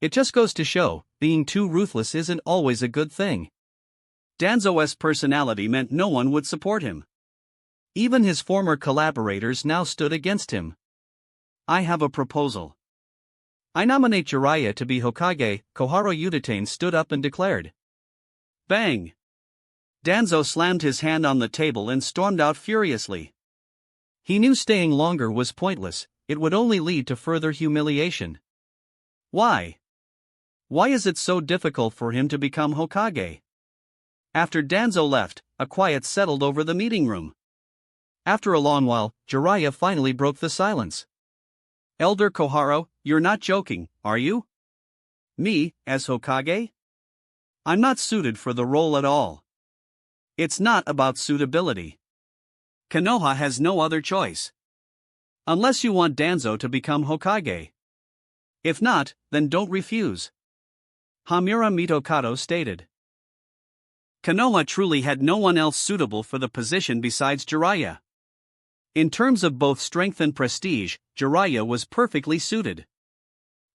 It just goes to show, being too ruthless isn't always a good thing. Danzo's personality meant no one would support him. Even his former collaborators now stood against him. I have a proposal. I nominate Jiraiya to be Hokage. Koharu Yutate stood up and declared. Bang! Danzo slammed his hand on the table and stormed out furiously. He knew staying longer was pointless, it would only lead to further humiliation. Why? Why is it so difficult for him to become Hokage? After Danzo left, a quiet settled over the meeting room. After a long while, Jiraiya finally broke the silence. Elder Koharu, you're not joking, are you? Me, as Hokage? I'm not suited for the role at all. It's not about suitability. Konoha has no other choice. Unless you want Danzo to become Hokage. If not, then don't refuse. Hamura Mitokado stated. Konoha truly had no one else suitable for the position besides Jiraiya. In terms of both strength and prestige, Jiraiya was perfectly suited.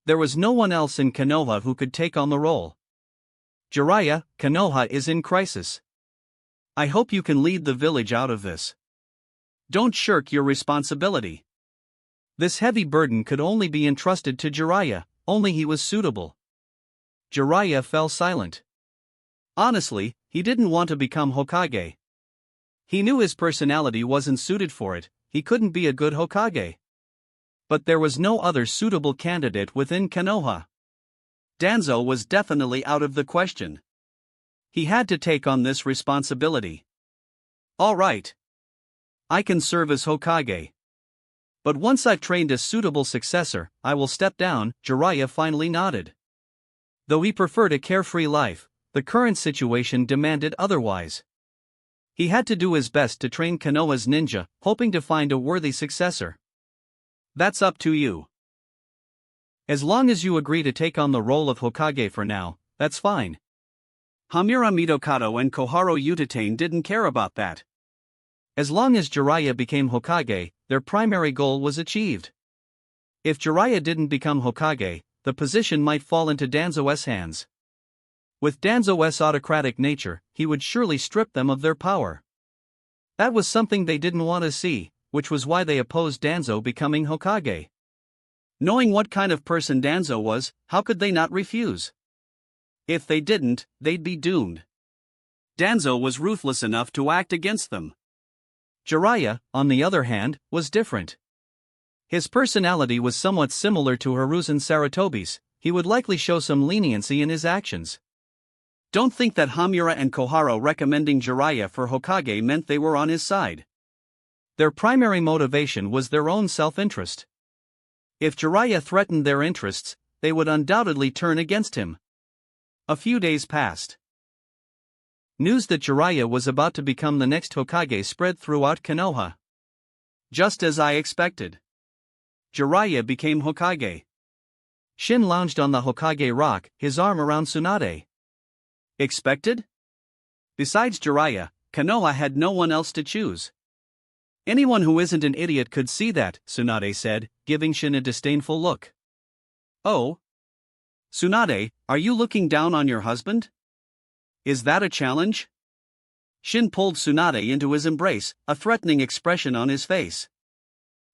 There was no one else in Konoha who could take on the role. Jiraiya, Konoha is in crisis. I hope you can lead the village out of this. Don't shirk your responsibility. This heavy burden could only be entrusted to Jiraiya, only he was suitable. Jiraiya fell silent. Honestly, he didn't want to become Hokage. He knew his personality wasn't suited for it, he couldn't be a good Hokage. But there was no other suitable candidate within Konoha. Danzo was definitely out of the question. He had to take on this responsibility. All right. I can serve as Hokage. But once I've trained a suitable successor, I will step down, Jiraiya finally nodded. Though he preferred a carefree life, the current situation demanded otherwise. He had to do his best to train Konoha's ninja, hoping to find a worthy successor. That's up to you. As long as you agree to take on the role of Hokage for now, that's fine. Hamura Mitokado and Koharu Yutate didn't care about that. As long as Jiraiya became Hokage, their primary goal was achieved. If Jiraiya didn't become Hokage, the position might fall into Danzo's hands. With Danzo's autocratic nature, he would surely strip them of their power. That was something they didn't want to see, which was why they opposed Danzo becoming Hokage. Knowing what kind of person Danzo was, how could they not refuse? If they didn't, they'd be doomed. Danzo was ruthless enough to act against them. Jiraiya, on the other hand, was different. His personality was somewhat similar to Hiruzen Sarutobi's, he would likely show some leniency in his actions. Don't think that Hamura and Koharu recommending Jiraiya for Hokage meant they were on his side. Their primary motivation was their own self-interest. If Jiraiya threatened their interests, they would undoubtedly turn against him. A few days passed. News that Jiraiya was about to become the next Hokage spread throughout Konoha. Just as I expected. Jiraiya became Hokage. Shin lounged on the Hokage rock, his arm around Tsunade. Expected? Besides Jiraiya, Konoha had no one else to choose. Anyone who isn't an idiot could see that, Tsunade said, giving Shin a disdainful look. Oh? Tsunade, are you looking down on your husband? Is that a challenge? Shin pulled Tsunade into his embrace, a threatening expression on his face.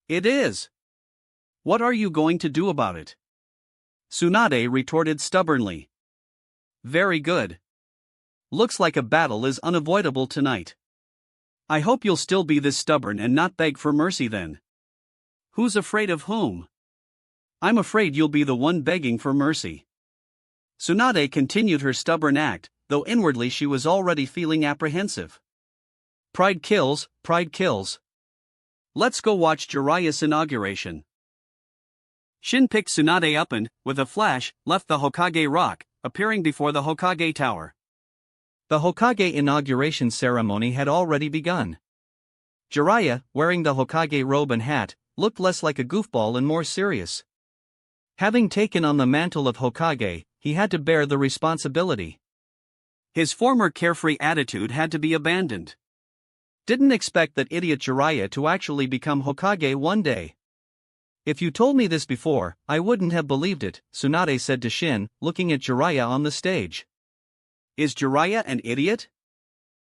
It is. What are you going to do about it? Tsunade retorted stubbornly. Very good. Looks like a battle is unavoidable tonight. I hope you'll still be this stubborn and not beg for mercy then. Who's afraid of whom? I'm afraid you'll be the one begging for mercy. Tsunade continued her stubborn act, though inwardly she was already feeling apprehensive. Pride kills, pride kills. Let's go watch Jiraiya's inauguration. Shin picked Tsunade up and, with a flash, left the Hokage rock, appearing before the Hokage tower. The Hokage inauguration ceremony had already begun. Jiraiya, wearing the Hokage robe and hat, looked less like a goofball and more serious. Having taken on the mantle of Hokage, he had to bear the responsibility. His former carefree attitude had to be abandoned. Didn't expect that idiot Jiraiya to actually become Hokage one day. If you told me this before, I wouldn't have believed it, Tsunade said to Shin, looking at Jiraiya on the stage. Is Jiraiya an idiot?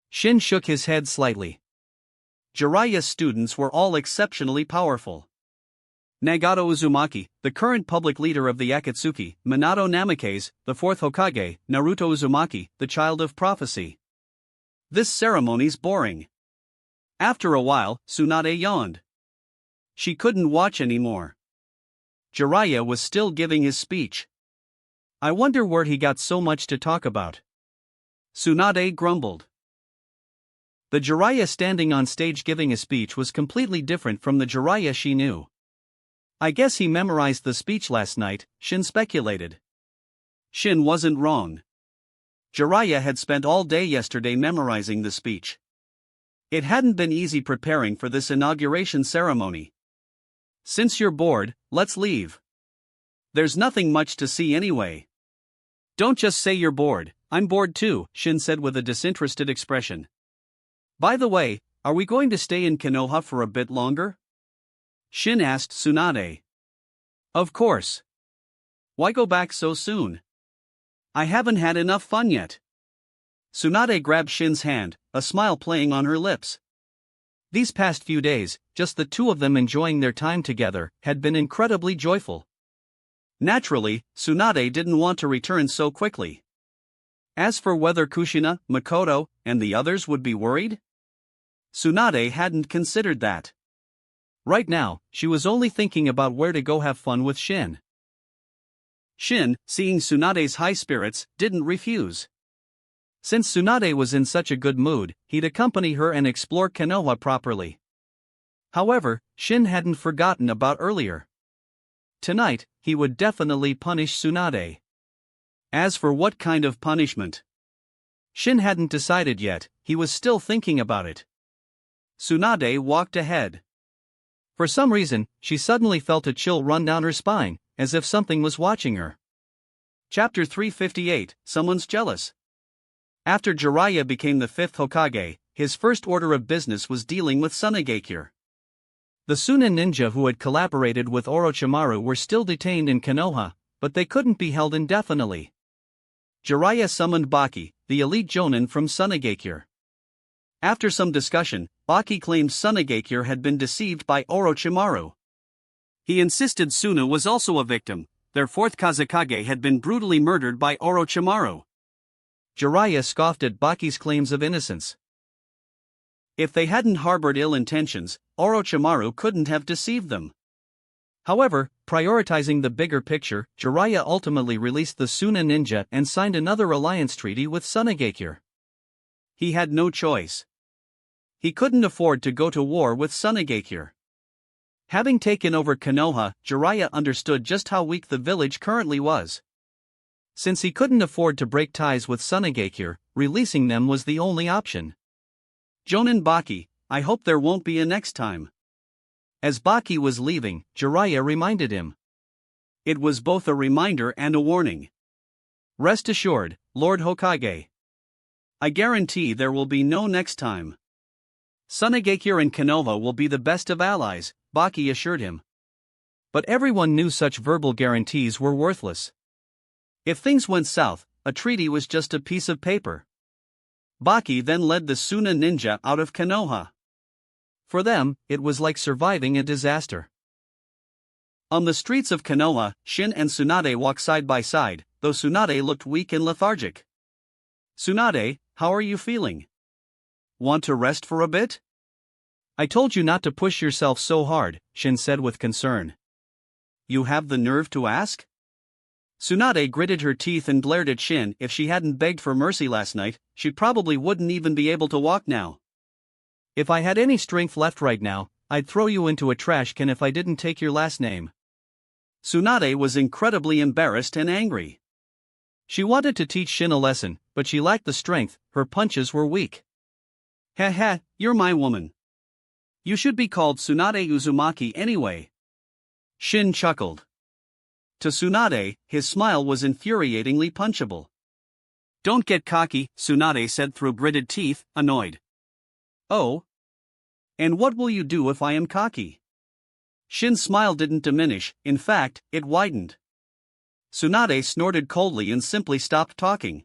Shin shook his head slightly. Jiraiya's students were all exceptionally powerful. Nagato Uzumaki, the current public leader of the Akatsuki, Minato Namikaze, the fourth Hokage, Naruto Uzumaki, the child of prophecy. This ceremony's boring. After a while, Tsunade yawned. She couldn't watch anymore. Jiraiya was still giving his speech. I wonder where he got so much to talk about. Tsunade grumbled. The Jiraiya standing on stage giving a speech was completely different from the Jiraiya she knew. I guess he memorized the speech last night, Shin speculated. Shin wasn't wrong. Jiraiya had spent all day yesterday memorizing the speech. It hadn't been easy preparing for this inauguration ceremony. Since you're bored, let's leave. There's nothing much to see anyway. Don't just say you're bored, I'm bored too, Shin said with a disinterested expression. By the way, are we going to stay in Konoha for a bit longer? Shin asked Tsunade. Of course. Why go back so soon? I haven't had enough fun yet. Tsunade grabbed Shin's hand, a smile playing on her lips. These past few days, just the two of them enjoying their time together, had been incredibly joyful. Naturally, Tsunade didn't want to return so quickly. As for whether Kushina, Makoto, and the others would be worried, Tsunade hadn't considered that. Right now, she was only thinking about where to go have fun with Shin. Shin, seeing Tsunade's high spirits, didn't refuse. Since Tsunade was in such a good mood, he'd accompany her and explore Konoha properly. However, Shin hadn't forgotten about earlier. Tonight, he would definitely punish Tsunade. As for what kind of punishment, Shin hadn't decided yet, he was still thinking about it. Tsunade walked ahead. For some reason, she suddenly felt a chill run down her spine, as if something was watching her. Chapter 358, Someone's Jealous. After Jiraiya became the fifth Hokage, his first order of business was dealing with Tsunade. The Sunin ninja who had collaborated with Orochimaru were still detained in Konoha, but they couldn't be held indefinitely. Jiraiya summoned Baki, the elite jonin from Tsunade. After some discussion, Baki claimed Tsunade had been deceived by Orochimaru. He insisted Suna was also a victim. Their fourth Kazekage had been brutally murdered by Orochimaru. Jiraiya scoffed at Baki's claims of innocence. If they hadn't harbored ill intentions, Orochimaru couldn't have deceived them. However, prioritizing the bigger picture, Jiraiya ultimately released the Suna ninja and signed another alliance treaty with Tsunade. He had no choice. He couldn't afford to go to war with Tsunade. Having taken over Konoha, Jiraiya understood just how weak the village currently was. Since he couldn't afford to break ties with Sunagakure, releasing them was the only option. Jonin Baki, I hope there won't be a next time. As Baki was leaving, Jiraiya reminded him. It was both a reminder and a warning. Rest assured, Lord Hokage. I guarantee there will be no next time. Sunagakure and Konoha will be the best of allies, Baki assured him. But everyone knew such verbal guarantees were worthless. If things went south, a treaty was just a piece of paper. Baki then led the Suna ninja out of Konoha. For them, it was like surviving a disaster. On the streets of Konoha, Shin and Tsunade walked side by side, though Tsunade looked weak and lethargic. Tsunade, how are you feeling? Want to rest for a bit? I told you not to push yourself so hard, Shin said with concern. You have the nerve to ask? Tsunade gritted her teeth and glared at Shin. If she hadn't begged for mercy last night, she probably wouldn't even be able to walk now. If I had any strength left right now, I'd throw you into a trash can if I didn't take your last name. Tsunade was incredibly embarrassed and angry. She wanted to teach Shin a lesson, but she lacked the strength, her punches were weak. Ha ha, you're my woman. You should be called Tsunade Uzumaki anyway. Shin chuckled. To Tsunade, his smile was infuriatingly punchable. Don't get cocky, Tsunade said through gritted teeth, annoyed. Oh? And what will you do if I am cocky? Shin's smile didn't diminish, in fact, it widened. Tsunade snorted coldly and simply stopped talking.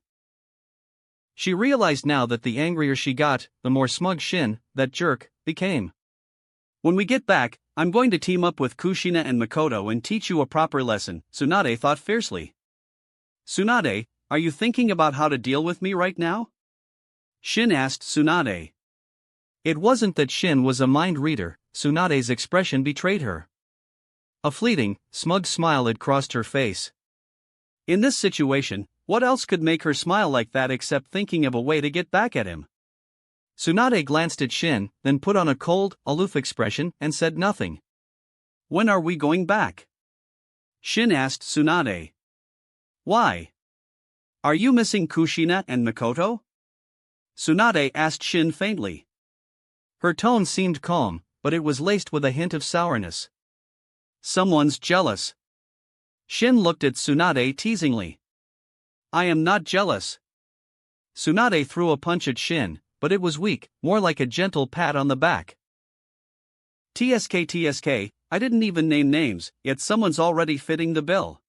She realized now that the angrier she got, the more smug Shin, that jerk, became. When we get back, I'm going to team up with Kushina and Makoto and teach you a proper lesson, Tsunade thought fiercely. Tsunade, are you thinking about how to deal with me right now? Shin asked Tsunade. It wasn't that Shin was a mind reader, Tsunade's expression betrayed her. A fleeting, smug smile had crossed her face. In this situation, what else could make her smile like that except thinking of a way to get back at him? Tsunade glanced at Shin, then put on a cold, aloof expression and said nothing. When are we going back? Shin asked Tsunade. Why? Are you missing Kushina and Makoto? Tsunade asked Shin faintly. Her tone seemed calm, but it was laced with a hint of sourness. Someone's jealous. Shin looked at Tsunade teasingly. I am not jealous. Tsunade threw a punch at Shin, but it was weak, more like a gentle pat on the back. TSK, I didn't even name names, yet someone's already fitting the bill.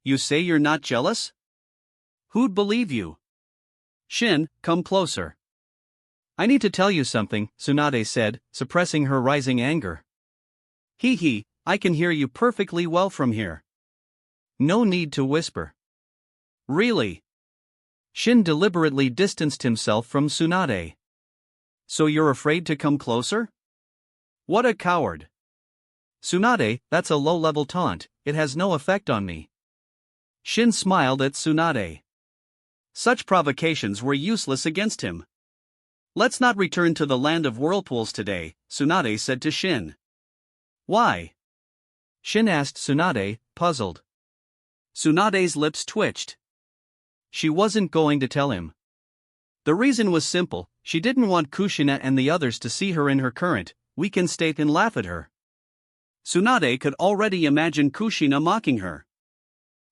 You say you're not jealous? Who'd believe you? Shin, come closer. I need to tell you something, Tsunade said, suppressing her rising anger. Hee, I can hear you perfectly well from here. No need to whisper. Really? Shin deliberately distanced himself from Tsunade. So you're afraid to come closer? What a coward. Tsunade, that's a low-level taunt, it has no effect on me. Shin smiled at Tsunade. Such provocations were useless against him. Let's not return to the land of whirlpools today, Tsunade said to Shin. Why? Shin asked Tsunade, puzzled. Tsunade's lips twitched. She wasn't going to tell him. The reason was simple, she didn't want Kushina and the others to see her in her current, weakened state and laugh at her. Tsunade could already imagine Kushina mocking her.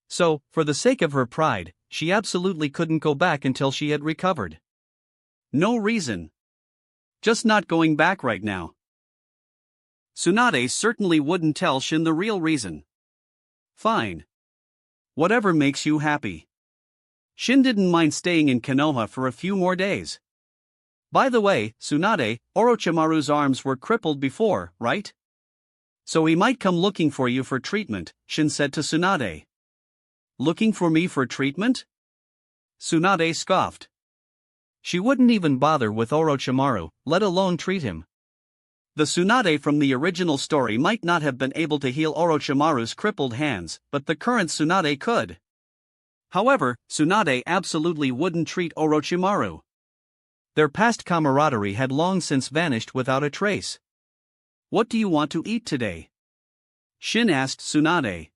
So, for the sake of her pride, she absolutely couldn't go back until she had recovered. No reason. Just not going back right now. Tsunade certainly wouldn't tell Shin the real reason. Fine. Whatever makes you happy. Shin didn't mind staying in Konoha for a few more days. By the way, Tsunade, Orochimaru's arms were crippled before, right? So he might come looking for you for treatment, Shin said to Tsunade. Looking for me for treatment? Tsunade scoffed. She wouldn't even bother with Orochimaru, let alone treat him. The Tsunade from the original story might not have been able to heal Orochimaru's crippled hands, but the current Tsunade could. However, Tsunade absolutely wouldn't treat Orochimaru. Their past camaraderie had long since vanished without a trace. What do you want to eat today? Shin asked Tsunade.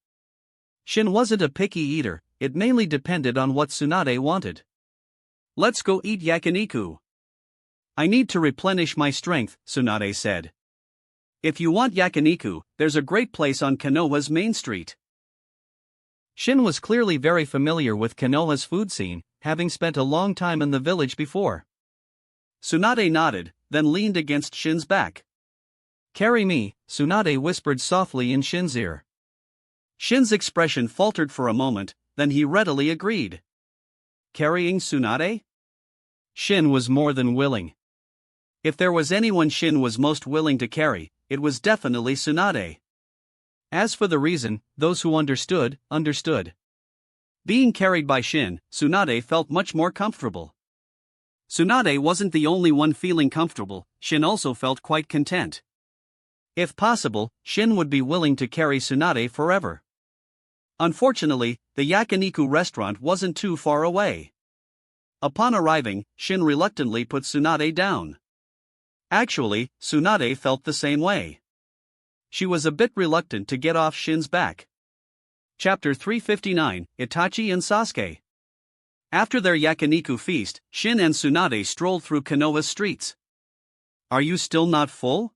Shin wasn't a picky eater, it mainly depended on what Tsunade wanted. Let's go eat yakiniku. I need to replenish my strength, Tsunade said. If you want yakiniku, there's a great place on Konoha's main street. Shin was clearly very familiar with Konoha's food scene, having spent a long time in the village before. Tsunade nodded, then leaned against Shin's back. Carry me, Tsunade whispered softly in Shin's ear. Shin's expression faltered for a moment, then he readily agreed. Carrying Tsunade? Shin was more than willing. If there was anyone Shin was most willing to carry, it was definitely Tsunade. As for the reason, those who understood, understood. Being carried by Shin, Tsunade felt much more comfortable. Tsunade wasn't the only one feeling comfortable, Shin also felt quite content. If possible, Shin would be willing to carry Tsunade forever. Unfortunately, the yakiniku restaurant wasn't too far away. Upon arriving, Shin reluctantly put Tsunade down. Actually, Tsunade felt the same way. She was a bit reluctant to get off Shin's back. Chapter 359, Itachi and Sasuke. After their yakiniku feast, Shin and Tsunade strolled through Konoha's streets. Are you still not full?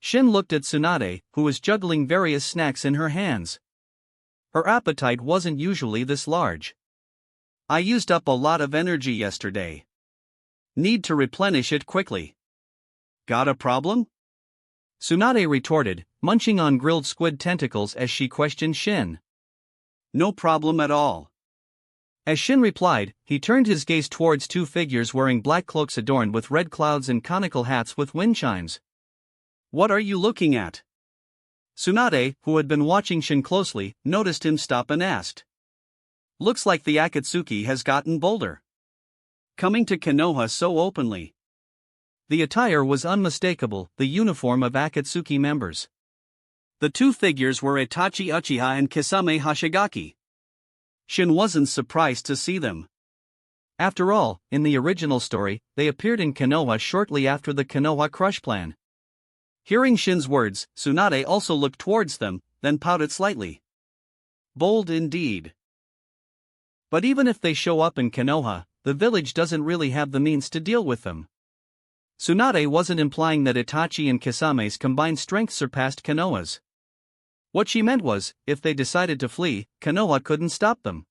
Shin looked at Tsunade, who was juggling various snacks in her hands. Her appetite wasn't usually this large. I used up a lot of energy yesterday. Need to replenish it quickly. Got a problem? Tsunade retorted, munching on grilled squid tentacles as she questioned Shin. No problem at all. As Shin replied, he turned his gaze towards two figures wearing black cloaks adorned with red clouds and conical hats with wind chimes. What are you looking at? Tsunade, who had been watching Shin closely, noticed him stop and asked. Looks like the Akatsuki has gotten bolder. Coming to Konoha so openly. The attire was unmistakable, the uniform of Akatsuki members. The two figures were Itachi Uchiha and Kisame Hashigaki. Shin wasn't surprised to see them. After all, in the original story, they appeared in Konoha shortly after the Konoha Crush plan. Hearing Shin's words, Tsunade also looked towards them, then pouted slightly. Bold indeed. But even if they show up in Konoha, the village doesn't really have the means to deal with them. Tsunade wasn't implying that Itachi and Kisame's combined strength surpassed Konoha's. What she meant was, if they decided to flee, Konoha couldn't stop them.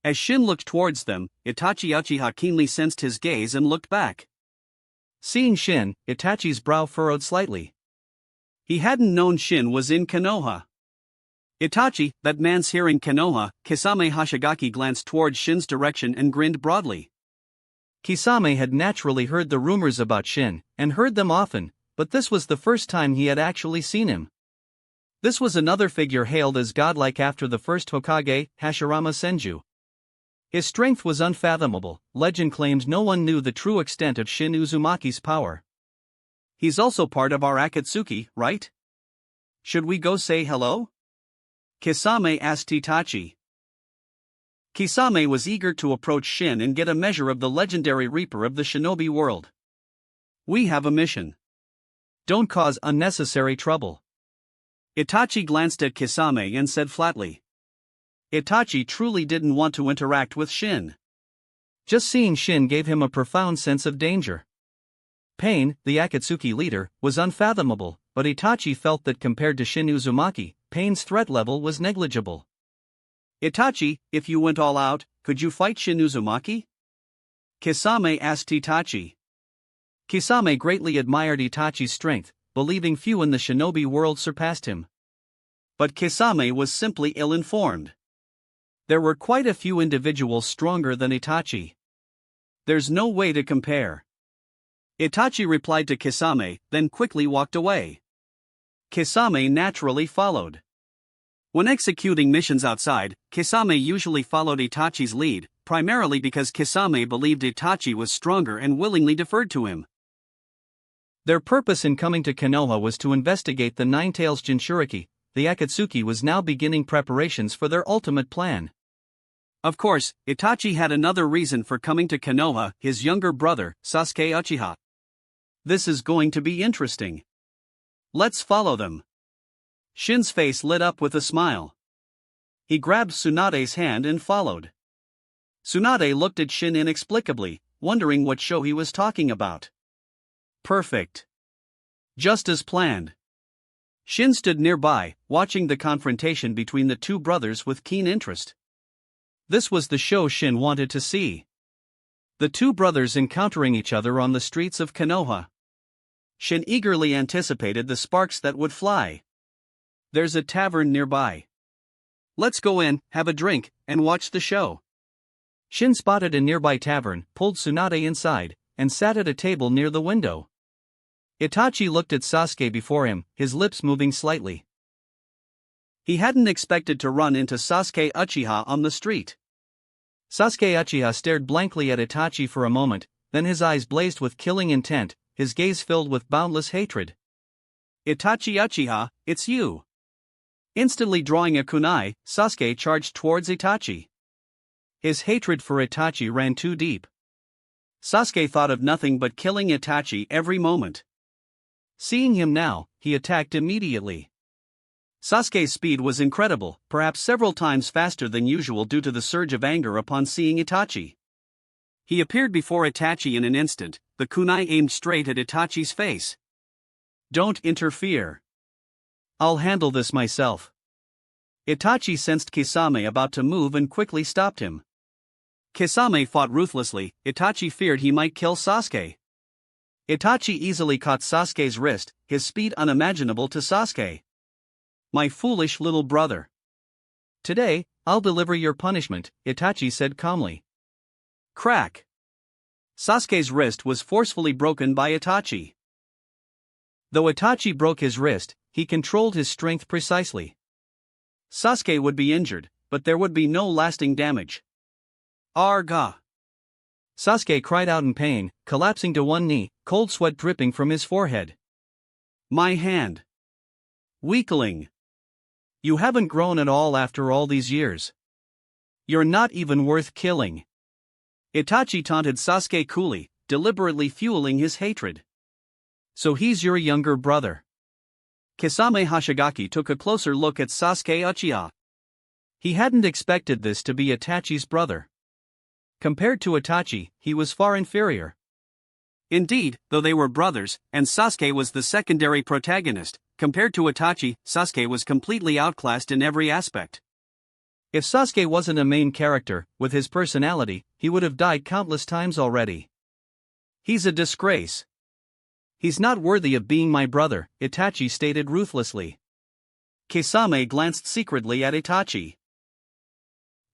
As Shin looked towards them, Itachi Uchiha keenly sensed his gaze and looked back. Seeing Shin, Itachi's brow furrowed slightly. He hadn't known Shin was in Konoha. Itachi, that man's here in Konoha. Kisame Hashigaki glanced towards Shin's direction and grinned broadly. Kisame had naturally heard the rumors about Shin, and heard them often, but this was the first time he had actually seen him. This was another figure hailed as godlike after the first Hokage, Hashirama Senju. His strength was unfathomable, legend claimed no one knew the true extent of Shin Uzumaki's power. He's also part of our Akatsuki, right? Should we go say hello? Kisame asked Itachi. Kisame was eager to approach Shin and get a measure of the legendary Reaper of the shinobi world. We have a mission. Don't cause unnecessary trouble. Itachi glanced at Kisame and said flatly. Itachi truly didn't want to interact with Shin. Just seeing Shin gave him a profound sense of danger. Pain, the Akatsuki leader, was unfathomable, but Itachi felt that compared to Shin Uzumaki, Pain's threat level was negligible. Itachi, if you went all out, could you fight Shin Uzumaki? Kisame asked Itachi. Kisame greatly admired Itachi's strength, believing few in the shinobi world surpassed him. But Kisame was simply ill-informed. There were quite a few individuals stronger than Itachi. There's no way to compare. Itachi replied to Kisame, then quickly walked away. Kisame naturally followed. When executing missions outside, Kisame usually followed Itachi's lead, primarily because Kisame believed Itachi was stronger and willingly deferred to him. Their purpose in coming to Konoha was to investigate the Nine-Tails Jinchuriki. The Akatsuki was now beginning preparations for their ultimate plan. Of course, Itachi had another reason for coming to Konoha, his younger brother, Sasuke Uchiha. This is going to be interesting. Let's follow them. Shin's face lit up with a smile. He grabbed Tsunade's hand and followed. Tsunade looked at Shin inexplicably, wondering what show he was talking about. Perfect. Just as planned. Shin stood nearby, watching the confrontation between the two brothers with keen interest. This was the show Shin wanted to see. The two brothers encountering each other on the streets of Konoha. Shin eagerly anticipated the sparks that would fly. There's a tavern nearby. Let's go in, have a drink, and watch the show. Shin spotted a nearby tavern, pulled Tsunade inside, and sat at a table near the window. Itachi looked at Sasuke before him, his lips moving slightly. He hadn't expected to run into Sasuke Uchiha on the street. Sasuke Uchiha stared blankly at Itachi for a moment, then his eyes blazed with killing intent, his gaze filled with boundless hatred. Itachi Uchiha, it's you. Instantly drawing a kunai, Sasuke charged towards Itachi. His hatred for Itachi ran too deep. Sasuke thought of nothing but killing Itachi every moment. Seeing him now, he attacked immediately. Sasuke's speed was incredible, perhaps several times faster than usual due to the surge of anger upon seeing Itachi. He appeared before Itachi in an instant, the kunai aimed straight at Itachi's face. Don't interfere. I'll handle this myself. Itachi sensed Kisame about to move and quickly stopped him. Kisame fought ruthlessly, Itachi feared he might kill Sasuke. Itachi easily caught Sasuke's wrist, his speed unimaginable to Sasuke. My foolish little brother. Today, I'll deliver your punishment, Itachi said calmly. Crack. Sasuke's wrist was forcefully broken by Itachi. Though Itachi broke his wrist, he controlled his strength precisely. Sasuke would be injured, but there would be no lasting damage. Arga! Sasuke cried out in pain, collapsing to one knee, cold sweat dripping from his forehead. My hand. Weakling. You haven't grown at all after all these years. You're not even worth killing. Itachi taunted Sasuke coolly, deliberately fueling his hatred. So he's your younger brother. Kisame Hashigaki took a closer look at Sasuke Uchiha. He hadn't expected this to be Itachi's brother. Compared to Itachi, he was far inferior. Indeed, though they were brothers, and Sasuke was the secondary protagonist, compared to Itachi, Sasuke was completely outclassed in every aspect. If Sasuke wasn't a main character, with his personality, he would have died countless times already. He's a disgrace. He's not worthy of being my brother, Itachi stated ruthlessly. Kisame glanced secretly at Itachi.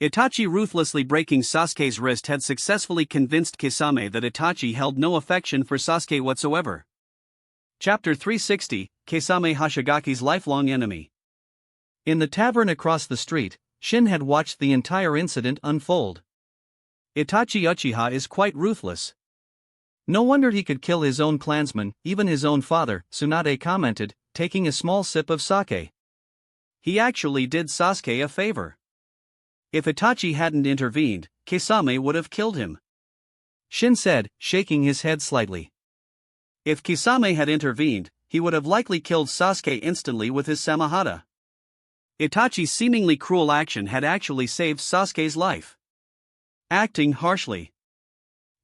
Itachi ruthlessly breaking Sasuke's wrist had successfully convinced Kisame that Itachi held no affection for Sasuke whatsoever. Chapter 360, Kisame Hashigaki's lifelong enemy. In the tavern across the street, Shin had watched the entire incident unfold. Itachi Uchiha is quite ruthless. No wonder he could kill his own clansmen, even his own father, Tsunade commented, taking a small sip of sake. He actually did Sasuke a favor. If Itachi hadn't intervened, Kisame would have killed him. Shin said, shaking his head slightly. If Kisame had intervened, he would have likely killed Sasuke instantly with his Samahata. Itachi's seemingly cruel action had actually saved Sasuke's life. Acting harshly.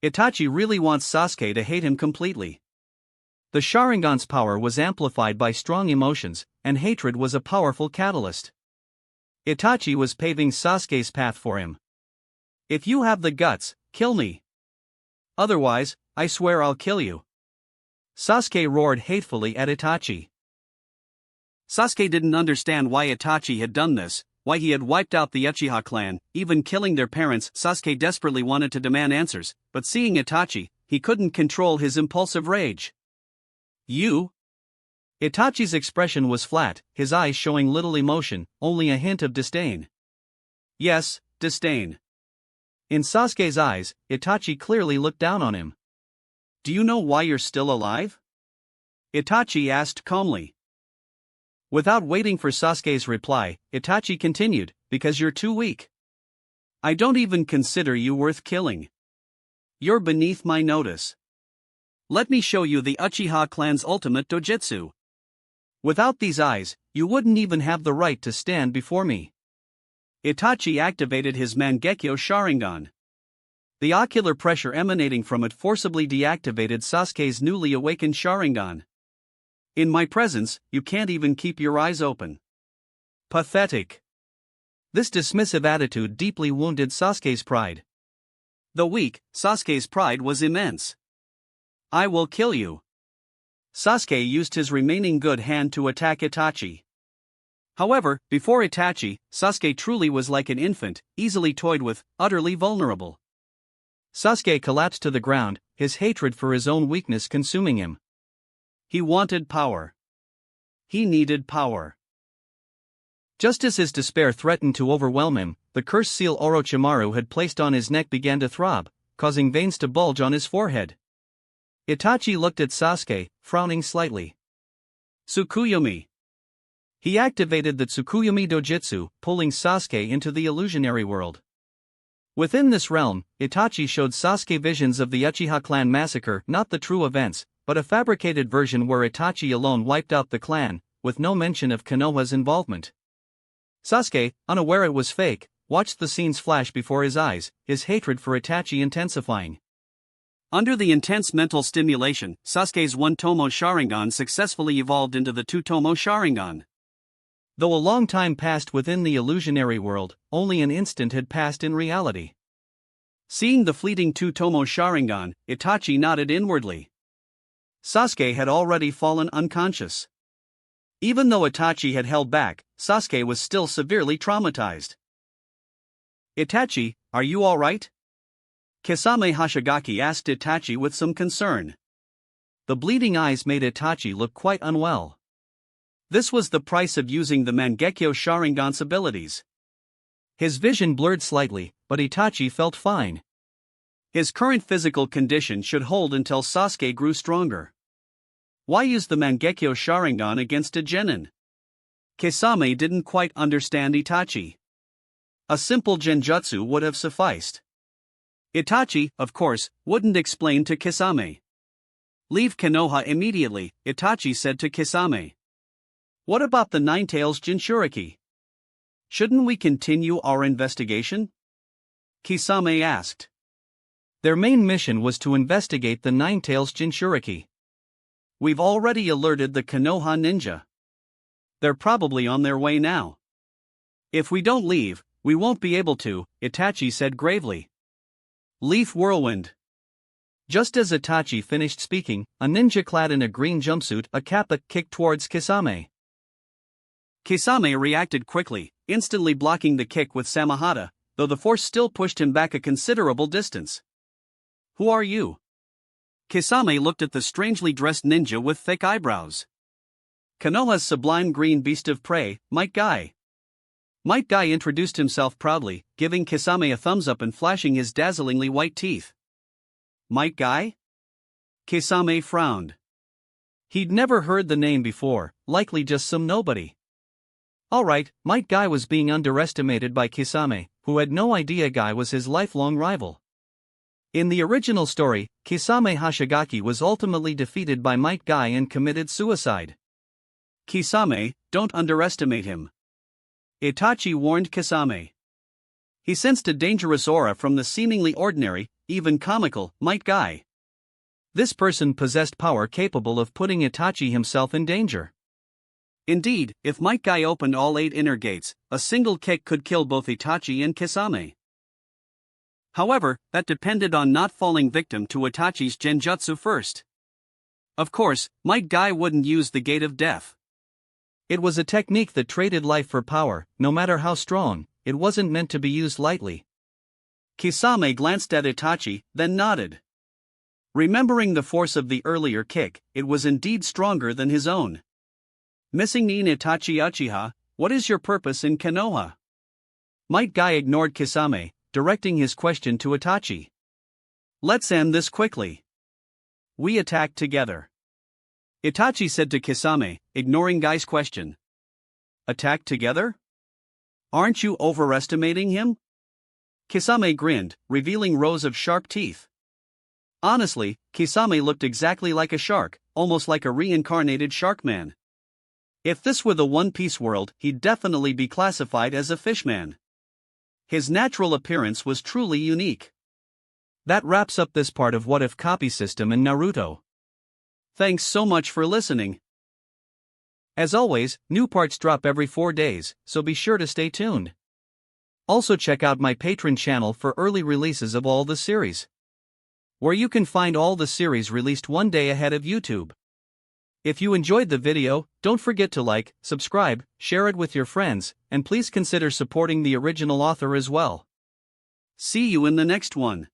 Itachi really wants Sasuke to hate him completely. The Sharingan's power was amplified by strong emotions, and hatred was a powerful catalyst. Itachi was paving Sasuke's path for him. If you have the guts, kill me. Otherwise, I swear I'll kill you. Sasuke roared hatefully at Itachi. Sasuke didn't understand why Itachi had done this, why he had wiped out the Uchiha clan, even killing their parents. Sasuke desperately wanted to demand answers, but seeing Itachi, he couldn't control his impulsive rage. You? Itachi's expression was flat, his eyes showing little emotion, only a hint of disdain. Yes, disdain. In Sasuke's eyes, Itachi clearly looked down on him. Do you know why you're still alive? Itachi asked calmly. Without waiting for Sasuke's reply, Itachi continued, because you're too weak. I don't even consider you worth killing. You're beneath my notice. Let me show you the Uchiha clan's ultimate dojutsu. Without these eyes, you wouldn't even have the right to stand before me. Itachi activated his Mangekyo Sharingan. The ocular pressure emanating from it forcibly deactivated Sasuke's newly awakened Sharingan. In my presence, you can't even keep your eyes open. Pathetic. This dismissive attitude deeply wounded Sasuke's pride. Though weak, Sasuke's pride was immense. I will kill you. Sasuke used his remaining good hand to attack Itachi. However, before Itachi, Sasuke truly was like an infant, easily toyed with, utterly vulnerable. Sasuke collapsed to the ground, his hatred for his own weakness consuming him. He wanted power. He needed power. Just as his despair threatened to overwhelm him, the cursed seal Orochimaru had placed on his neck began to throb, causing veins to bulge on his forehead. Itachi looked at Sasuke, frowning slightly. Tsukuyomi. He activated the Tsukuyomi Dojutsu, pulling Sasuke into the illusionary world. Within this realm, Itachi showed Sasuke visions of the Uchiha clan massacre, not the true events, but a fabricated version where Itachi alone wiped out the clan, with no mention of Konoha's involvement. Sasuke, unaware it was fake, watched the scenes flash before his eyes, his hatred for Itachi intensifying. Under the intense mental stimulation, Sasuke's one-tomo Sharingan successfully evolved into the two-tomo Sharingan. Though a long time passed within the illusionary world, only an instant had passed in reality. Seeing the fleeting two-tomo Sharingan, Itachi nodded inwardly. Sasuke had already fallen unconscious. Even though Itachi had held back, Sasuke was still severely traumatized. Itachi, are you alright? Kisame Hashigaki asked Itachi with some concern. The bleeding eyes made Itachi look quite unwell. This was the price of using the Mangekyo Sharingan's abilities. His vision blurred slightly, but Itachi felt fine. His current physical condition should hold until Sasuke grew stronger. Why use the Mangekyo Sharingan against a genin? Kisame didn't quite understand Itachi. A simple genjutsu would have sufficed. Itachi, of course, wouldn't explain to Kisame. Leave Konoha immediately, Itachi said to Kisame. What about the Nine-Tails Jinchuriki? Shouldn't we continue our investigation? Kisame asked. Their main mission was to investigate the Nine-Tails Jinchuriki. We've already alerted the Konoha ninja. They're probably on their way now. If we don't leave, we won't be able to, Itachi said gravely. Leaf Whirlwind. Just as Itachi finished speaking, a ninja clad in a green jumpsuit, a kappa, kicked towards Kisame. Kisame reacted quickly, instantly blocking the kick with Samahata, though the force still pushed him back a considerable distance. Who are you? Kisame looked at the strangely dressed ninja with thick eyebrows. Konoha's sublime green beast of prey, Might Guy. Might Guy introduced himself proudly, giving Kisame a thumbs up and flashing his dazzlingly white teeth. Might Guy? Kisame frowned. He'd never heard the name before, likely just some nobody. Alright, Might Guy was being underestimated by Kisame, who had no idea Guy was his lifelong rival. In the original story, Kisame Hashigaki was ultimately defeated by Might Guy and committed suicide. Kisame, don't underestimate him. Itachi warned Kisame. He sensed a dangerous aura from the seemingly ordinary, even comical, Might Guy. This person possessed power capable of putting Itachi himself in danger. Indeed, if Might Guy opened all 8 inner gates, a single kick could kill both Itachi and Kisame. However, that depended on not falling victim to Itachi's genjutsu first. Of course, Might Guy wouldn't use the Gate of Death. It was a technique that traded life for power, no matter how strong, it wasn't meant to be used lightly. Kisame glanced at Itachi, then nodded. Remembering the force of the earlier kick, it was indeed stronger than his own. Missing Nin Itachi Uchiha, what is your purpose in Konoha? Might Guy ignored Kisame, directing his question to Itachi. Let's end this quickly. We attack together. Itachi said to Kisame, ignoring Guy's question. Attack together? Aren't you overestimating him? Kisame grinned, revealing rows of sharp teeth. Honestly, Kisame looked exactly like a shark, almost like a reincarnated shark man. If this were the One Piece world, he'd definitely be classified as a fishman. His natural appearance was truly unique. That wraps up this part of What If Copy System in Naruto. Thanks so much for listening. As always, new parts drop every 4 days, so be sure to stay tuned. Also check out my Patreon channel for early releases of all the series, where you can find all the series released one day ahead of YouTube. If you enjoyed the video, don't forget to like, subscribe, share it with your friends, and please consider supporting the original author as well. See you in the next one.